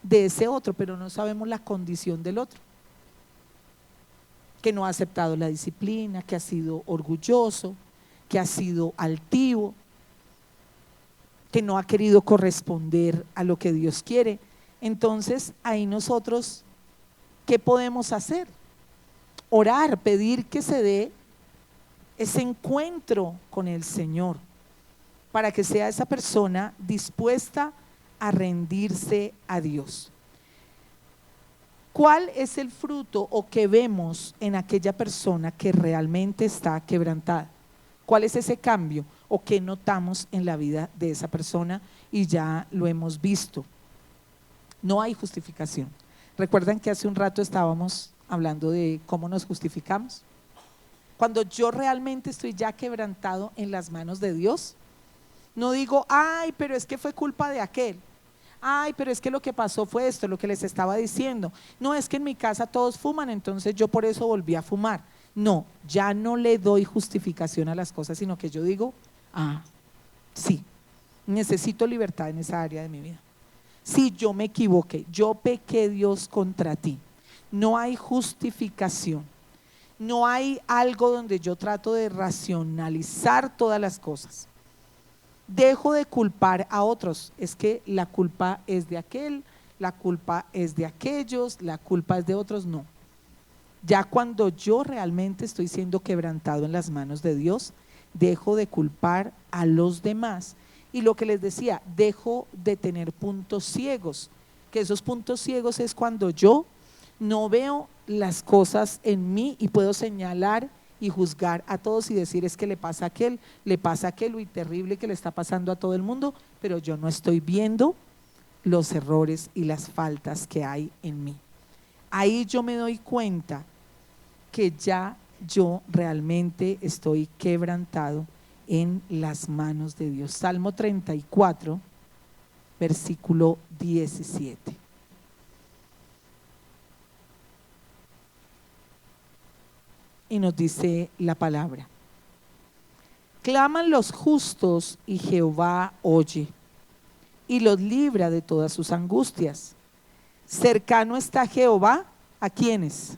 de ese otro? Pero no sabemos la condición del otro, que no ha aceptado la disciplina, que ha sido orgulloso, que ha sido altivo, que no ha querido corresponder a lo que Dios quiere. Entonces ahí nosotros, ¿qué podemos hacer? Orar, pedir que se dé ese encuentro con el Señor, para que sea esa persona dispuesta a rendirse a Dios. ¿Cuál es el fruto o que vemos en aquella persona que realmente está quebrantada? ¿Cuál es ese cambio o que notamos en la vida de esa persona? Y ya lo hemos visto. No hay justificación. ¿Recuerdan que hace un rato estábamos hablando de cómo nos justificamos? Cuando yo realmente estoy ya quebrantado en las manos de Dios, no digo, ay, pero es que fue culpa de aquel. Ay, pero es que lo que pasó fue esto, lo que les estaba diciendo. No, es que en mi casa todos fuman, entonces yo por eso volví a fumar. No, ya no le doy justificación a las cosas, sino que yo digo, ah, sí, necesito libertad en esa área de mi vida. Sí, yo me equivoqué, yo pequé, Dios, contra ti. No hay justificación. No hay algo donde yo trato de racionalizar todas las cosas. Dejo de culpar a otros. Es que la culpa es de aquel, la culpa es de aquellos, la culpa es de otros. No. Ya cuando yo realmente estoy siendo quebrantado en las manos de Dios, dejo de culpar a los demás. Y lo que les decía, dejo de tener puntos ciegos, que esos puntos ciegos es cuando yo no veo las cosas en mí y puedo señalar y juzgar a todos y decir, es que le pasa a aquel, uy, terrible que le está pasando a todo el mundo, pero yo no estoy viendo los errores y las faltas que hay en mí. Ahí yo me doy cuenta que ya yo realmente estoy quebrantado en las manos de Dios. Salmo 34, versículo 17. Y nos dice la palabra: claman los justos y Jehová oye y los libra de todas sus angustias. Cercano está Jehová, ¿a quiénes?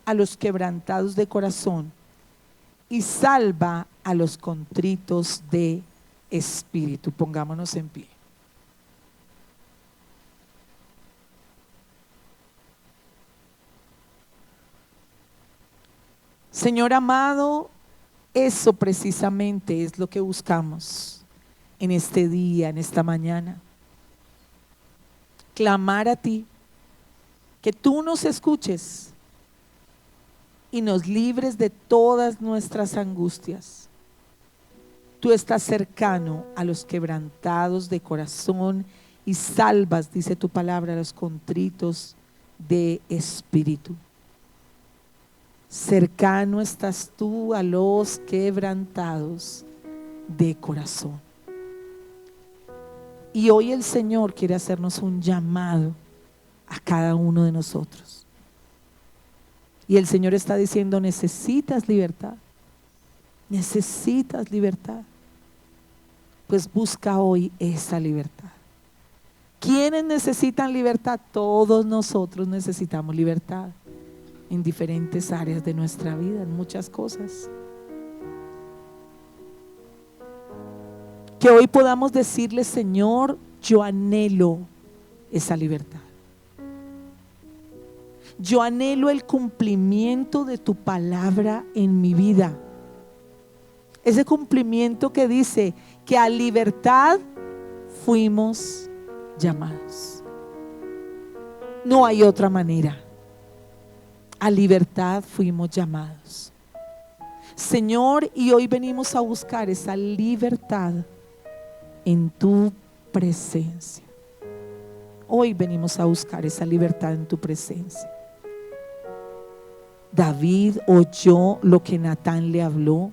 A los quebrantados de corazón, y salva a los contritos de espíritu. Pongámonos en pie. Señor amado, eso precisamente es lo que buscamos en este día, en esta mañana. Clamar a ti, que tú nos escuches y nos libres de todas nuestras angustias. Tú estás cercano a los quebrantados de corazón y salvas, dice tu palabra, a los contritos de espíritu. Cercano estás tú a los quebrantados de corazón. Y hoy el Señor quiere hacernos un llamado a cada uno de nosotros. Y el Señor está diciendo, necesitas libertad. Necesitas libertad. Pues busca hoy esa libertad. ¿Quiénes necesitan libertad? Todos nosotros necesitamos libertad. En diferentes áreas de nuestra vida, en muchas cosas. Que hoy podamos decirle, Señor, yo anhelo esa libertad. Yo anhelo el cumplimiento de tu palabra en mi vida. Ese cumplimiento que dice que a libertad fuimos llamados. No hay otra manera. A libertad fuimos llamados. Señor, y hoy venimos a buscar esa libertad en tu presencia. hoy venimos a buscar esa libertad en tu presencia. David oyó lo que Natán le habló.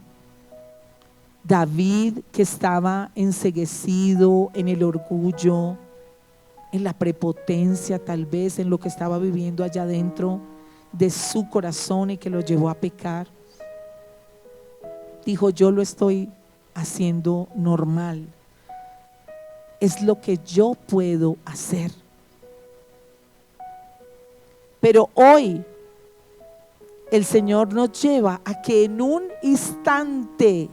David, que estaba enceguecido en el orgullo, en la prepotencia, tal vez en lo que estaba viviendo allá dentro de su corazón y que lo llevó a pecar, dijo: yo lo estoy haciendo normal, es lo que yo puedo hacer. Pero hoy el Señor nos lleva a que en un instante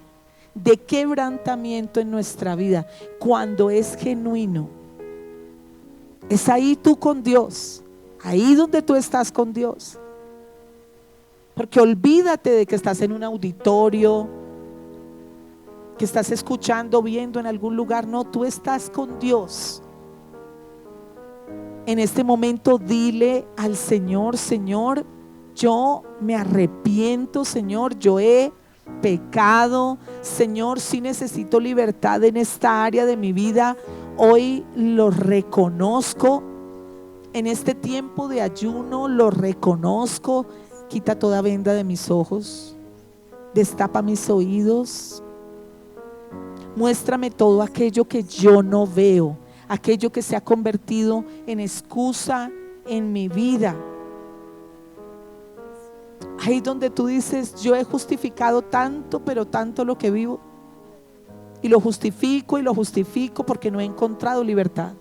de quebrantamiento en nuestra vida, cuando es genuino, es ahí tú con Dios, ahí donde tú estás con Dios. Porque olvídate de que estás en un auditorio, que estás escuchando, viendo en algún lugar. No, tú estás con Dios. En este momento dile al Señor: Señor, yo me arrepiento, Señor, yo he pecado, Señor, sí necesito libertad en esta área de mi vida. Hoy lo reconozco. En este tiempo de ayuno lo reconozco. Quita toda venda de mis ojos, destapa mis oídos, muéstrame todo aquello que yo no veo, aquello que se ha convertido en excusa en mi vida. Ahí donde tú dices: yo he justificado tanto, pero tanto lo que vivo, y lo justifico porque no he encontrado libertad.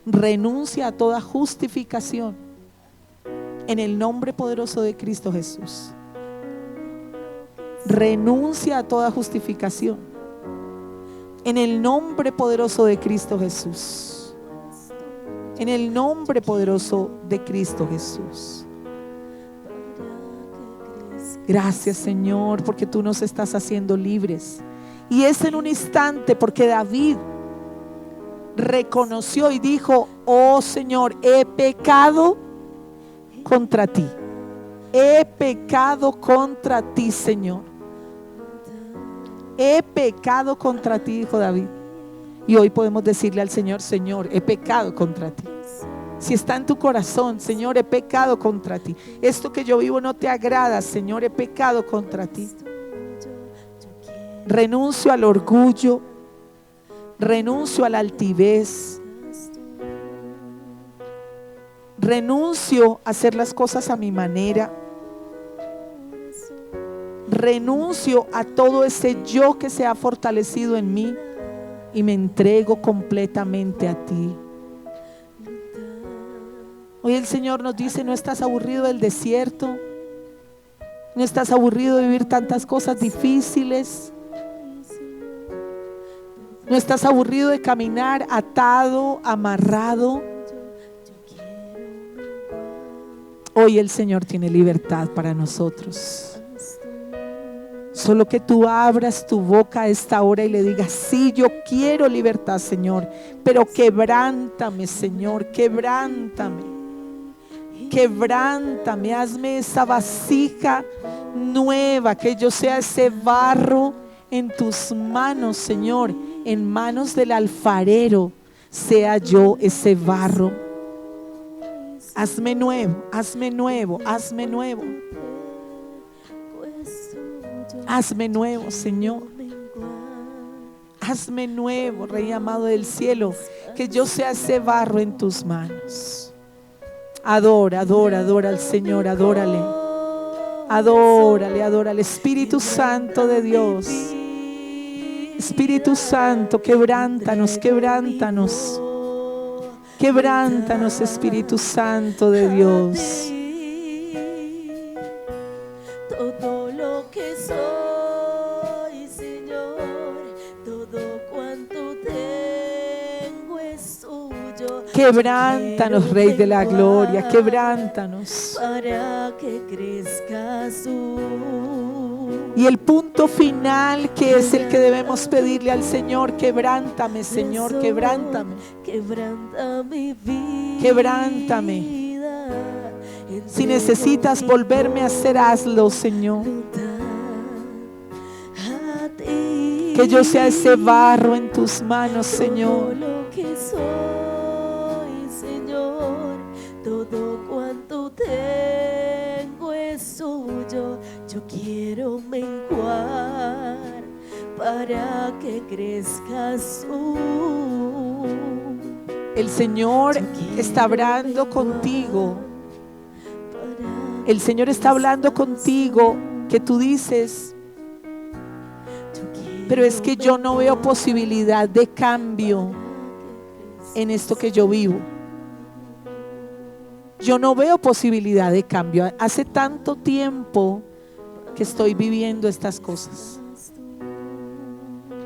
Renuncia a toda justificación en el nombre poderoso de Cristo Jesús. Renuncia a toda justificación en el nombre poderoso de Cristo Jesús. En el nombre poderoso de Cristo Jesús. Gracias, Señor, porque tú nos estás haciendo libres. Y es en un instante, porque David reconoció y dijo: oh Señor, he pecado contra ti. He pecado contra ti, Señor. He pecado contra ti, dijo David. Y hoy podemos decirle al Señor: Señor, he pecado contra ti. Si está en tu corazón: Señor, he pecado contra ti. Esto que yo vivo no te agrada, Señor, he pecado contra ti. Renuncio al orgullo, renuncio a la altivez, renuncio a hacer las cosas a mi manera, renuncio a todo ese yo que se ha fortalecido en mí y me entrego completamente a ti. Hoy el Señor nos dice: ¿no estás aburrido del desierto? ¿No estás aburrido de vivir tantas cosas difíciles? ¿No estás aburrido de caminar atado, amarrado? Hoy el Señor tiene libertad para nosotros. Solo que tú abras tu boca a esta hora y le digas: sí, yo quiero libertad, Señor, pero quebrántame, Señor, quebrántame. Quebrántame, hazme esa vasija nueva, que yo sea ese barro en tus manos, Señor, en manos del alfarero, sea yo ese barro. Hazme nuevo, hazme nuevo, hazme nuevo. Hazme nuevo, Señor. Hazme nuevo, Rey amado del cielo, que yo sea ese barro en tus manos. Adora, adora, adora al Señor, adórale. Adórale, adórale. Espíritu Santo de Dios. Espíritu Santo, quebrántanos, quebrántanos. Quebrántanos, Espíritu Santo de Dios. Todo lo que soy, Señor, todo cuanto tengo es tuyo. Quebrántanos, Rey de la Gloria, quebrántanos. Para que crezcas tú. Y el punto final, que es el que debemos pedirle al Señor: quebrántame, Señor, quebrántame. Quebranta mi vida. Quebrántame. Si necesitas volverme a hacer, hazlo, Señor. Que yo sea ese barro en tus manos, Señor. Todo lo que soy, Señor, Yo quiero menguar para que crezcas tú. El Señor está hablando contigo. El Señor está hablando contigo que tú dices, pero es que yo no veo posibilidad de cambio en esto que yo vivo. Yo no veo posibilidad de cambio. Hace tanto tiempo que estoy viviendo estas cosas.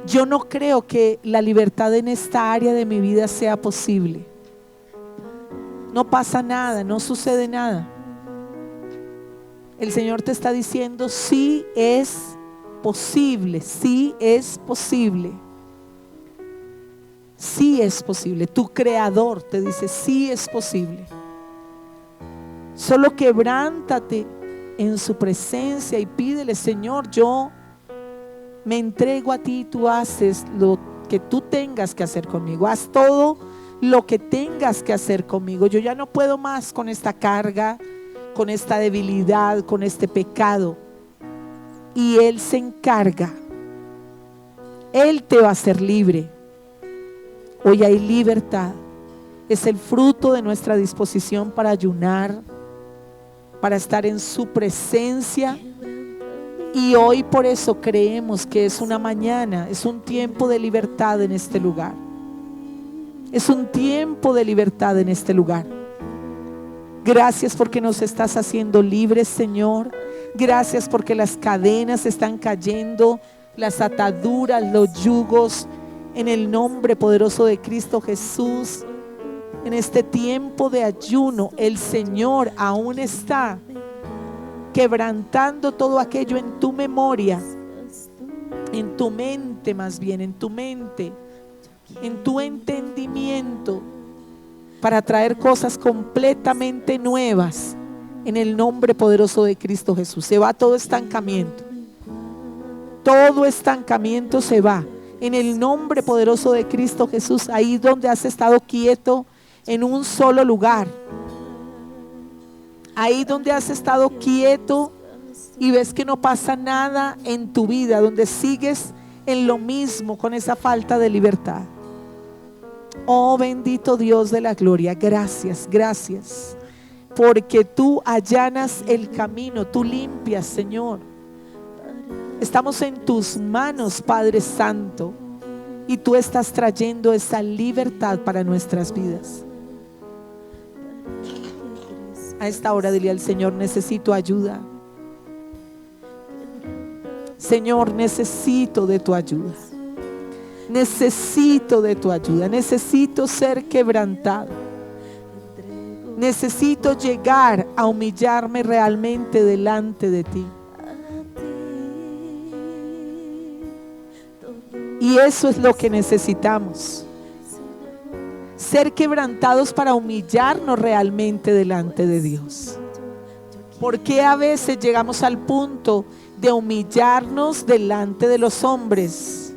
Yo no creo que la libertad en esta área de mi vida sea posible. No pasa nada, no sucede nada. El Señor te está diciendo, sí es posible, sí es posible. Sí es posible. Tu Creador te dice, sí es posible. Solo quebrántate en su presencia y pídele, Señor, yo me entrego a ti, tú haces lo que tú tengas que hacer conmigo. Haz todo lo que tengas que hacer conmigo. Yo ya no puedo más con esta carga, con esta debilidad, con este pecado. Y Él se encarga. Él te va a hacer libre. Hoy hay libertad. Es el fruto de nuestra disposición para ayunar, para estar en su presencia. Y hoy por eso creemos que es una mañana, es un tiempo de libertad en este lugar. Es un tiempo de libertad en este lugar. Gracias porque nos estás haciendo libres, Señor. Gracias porque las cadenas están cayendo, las ataduras, los yugos, en el nombre poderoso de Cristo Jesús. En este tiempo de ayuno, el Señor aún está quebrantando todo aquello en tu memoria, en tu mente, más bien en tu mente, en tu entendimiento, para traer cosas completamente nuevas en el nombre poderoso de Cristo Jesús. Se va todo estancamiento. Todo estancamiento se va en el nombre poderoso de Cristo Jesús. Ahí donde has estado quieto en un solo lugar, ahí donde has estado quieto y ves que no pasa nada en tu vida, donde sigues en lo mismo con esa falta de libertad. Oh bendito Dios de la gloria, gracias, gracias, porque tú allanas el camino, tú limpias, Señor. Estamos en tus manos, Padre Santo, y tú estás trayendo esa libertad para nuestras vidas. A esta hora dile al Señor, necesito ayuda. Señor, necesito de tu ayuda. Necesito de tu ayuda. Necesito ser quebrantado. Necesito llegar a humillarme realmente delante de ti. Y eso es lo que necesitamos. Ser quebrantados para humillarnos realmente delante de Dios. ¿Por qué a veces llegamos al punto de humillarnos delante de los hombres,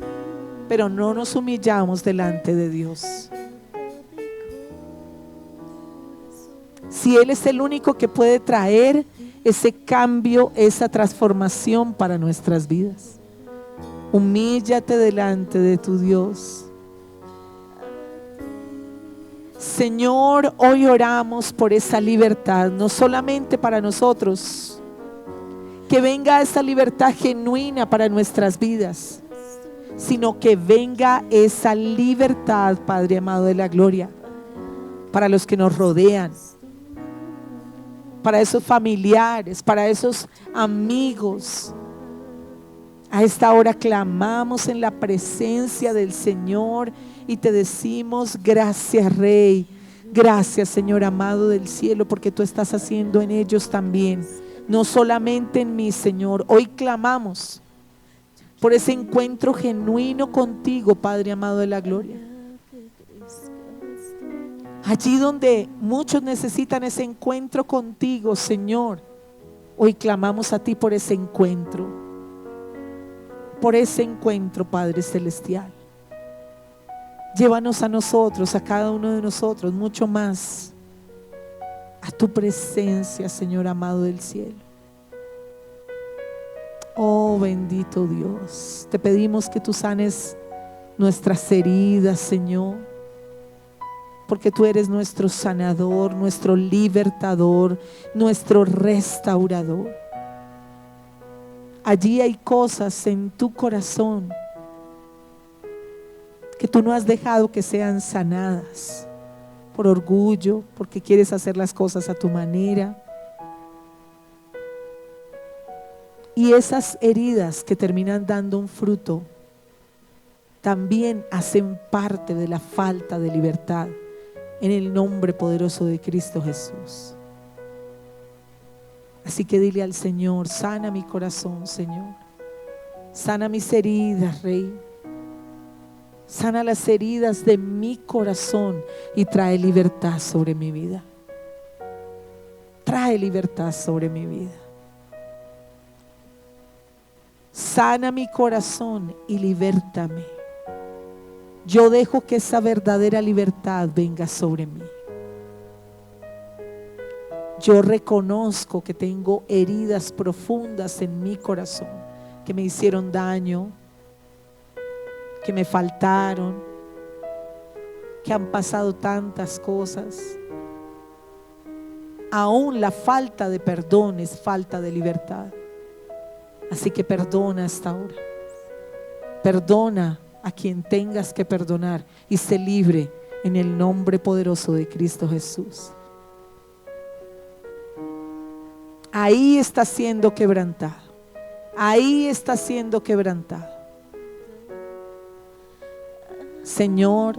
pero no nos humillamos delante de Dios? Si Él es el único que puede traer ese cambio, esa transformación para nuestras vidas. Humíllate delante de tu Dios. Señor, hoy oramos por esa libertad, no solamente para nosotros, que venga esa libertad genuina para nuestras vidas, sino que venga esa libertad, Padre amado de la gloria, para los que nos rodean, para esos familiares, para esos amigos. A esta hora clamamos en la presencia del Señor y te decimos, gracias Rey, gracias Señor amado del cielo, porque tú estás haciendo en ellos también, no solamente en mí, Señor. Hoy clamamos por ese encuentro genuino contigo, Padre amado de la gloria. Allí donde muchos necesitan ese encuentro contigo, Señor, hoy clamamos a ti por ese encuentro. Por ese encuentro, Padre Celestial. Llévanos a nosotros, a cada uno de nosotros, mucho más a tu presencia, Señor amado del cielo. Oh bendito Dios, te pedimos que tú sanes nuestras heridas, Señor, porque tú eres nuestro sanador, nuestro libertador, nuestro restaurador. Allí hay cosas en tu corazón que tú no has dejado que sean sanadas por orgullo, porque quieres hacer las cosas a tu manera. Y esas heridas que terminan dando un fruto también hacen parte de la falta de libertad en el nombre poderoso de Cristo Jesús. Así que dile al Señor: sana mi corazón, Señor. Sana mis heridas, Rey. Sana las heridas de mi corazón y trae libertad sobre mi vida. Trae libertad sobre mi vida. Sana mi corazón y libértame. Yo dejo que esa verdadera libertad venga sobre mí. Yo reconozco que tengo heridas profundas en mi corazón que me hicieron daño, que me faltaron, que han pasado tantas cosas. Aún la falta de perdón es falta de libertad. Así que perdona hasta ahora. Perdona a quien tengas que perdonar y sé libre en el nombre poderoso de Cristo Jesús. Ahí está siendo quebrantado. Ahí está siendo quebrantado. Señor,